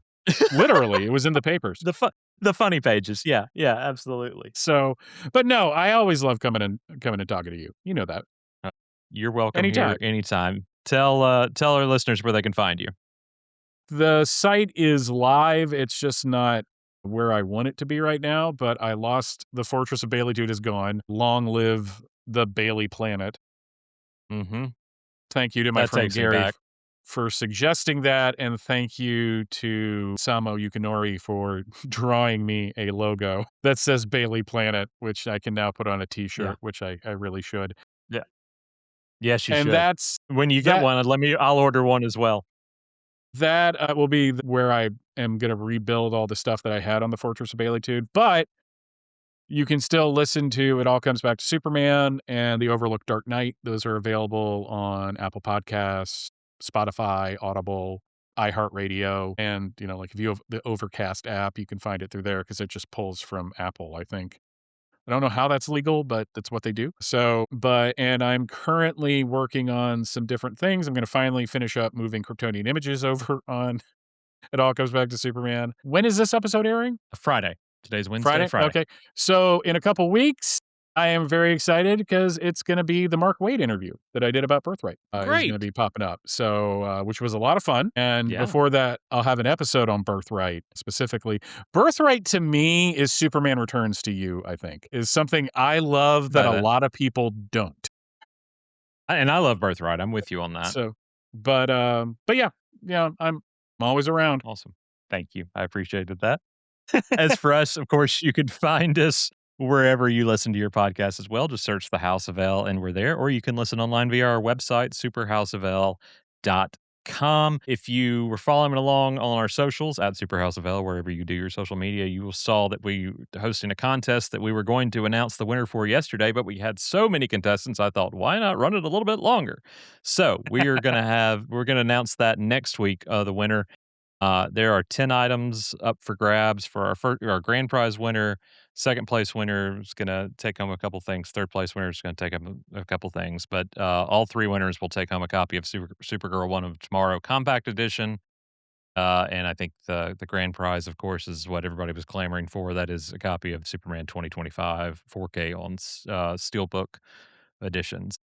Speaker 2: Literally, it was in the papers.
Speaker 1: The fu the funny pages. Yeah, yeah, absolutely.
Speaker 2: So, but no, I always love coming and talking to you. You know that.
Speaker 1: Uh, you're welcome here
Speaker 2: Anytime.
Speaker 1: anytime. Tell our listeners where they can find you.
Speaker 2: The site is live. It's just not where I want it to be right now, but I lost the Fortress of Baileytude is gone. Long live the Bailey planet.
Speaker 1: Mhm.
Speaker 2: Thank you to my
Speaker 1: That
Speaker 2: friend
Speaker 1: takes me
Speaker 2: Gary
Speaker 1: back.
Speaker 2: for suggesting that, and thank you to Samo Yukinori for drawing me a logo that says Bailey Planet, which I can now put on a
Speaker 1: Yeah.
Speaker 2: T-shirt, which I really should.
Speaker 1: Yeah. Yes, you
Speaker 2: And
Speaker 1: should.
Speaker 2: that's
Speaker 1: When you get
Speaker 2: that
Speaker 1: one, I'll order one as well.
Speaker 2: that will be where I am gonna rebuild all the stuff that I had on the Fortress of Baileytude, but you can still listen to It All Comes Back to Superman and The Overlooked Dark Knight. Those are available on Apple Podcasts, Spotify, Audible, iHeartRadio, and, like, if you have the Overcast app, you can find it through there because it just pulls from Apple, I think. I don't know how that's legal, but that's what they do. So, and I'm currently working on some different things. I'm gonna finally finish up moving Kryptonian images over on It All Comes Back to Superman. When is this episode airing?
Speaker 1: Friday. Today's Wednesday,
Speaker 2: Friday?
Speaker 1: Friday.
Speaker 2: Okay. So in a couple weeks, I am very excited because it's gonna be the Mark Waid interview that I did about Birthright, is gonna
Speaker 1: Great.
Speaker 2: be popping up. So, which was a lot of fun. And
Speaker 1: Yeah.
Speaker 2: before that, I'll have an episode on Birthright specifically. Birthright to me is Superman Returns to You, I think, is something I love that
Speaker 1: Buy
Speaker 2: a
Speaker 1: that.
Speaker 2: lot of people don't.
Speaker 1: And I love Birthright. I'm with you on that.
Speaker 2: So, but yeah, yeah, I'm always around.
Speaker 1: Awesome. Thank you. I appreciated that. As for us, of course, you could find us wherever you listen to your podcast as well. Just search the House of L and we're there. Or you can listen online via our website, superhouseofl.com. If you were following along on our socials at Superhouse of L, wherever you do your social media, you saw that we hosting a contest that we were going to announce the winner for yesterday, but we had so many contestants, I thought, why not run it a little bit longer? So we're gonna announce that next week, the winner. There are 10 items up for grabs for our grand prize winner. Second place winner is going to take home a couple things. Third place winner is going to take home a couple things. But all three winners will take home a copy of Supergirl One of Tomorrow Compact Edition. And I think the grand prize, of course, is what everybody was clamoring for. That is a copy of Superman 2025 4K on Steelbook editions.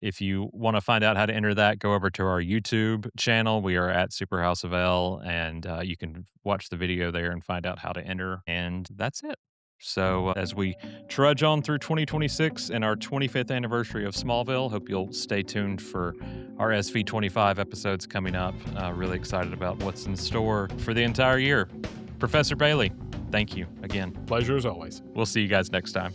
Speaker 1: If you want to find out how to enter that, go over to our YouTube channel. We are at Super House of L, and you can watch the video there and find out how to enter. And that's it. So, as we trudge on through 2026 and our 25th anniversary of Smallville, hope you'll stay tuned for our SV25 episodes coming up. Really excited about what's in store for the entire year. Professor Bailey, thank you again.
Speaker 2: Pleasure as always.
Speaker 1: We'll see you guys next time.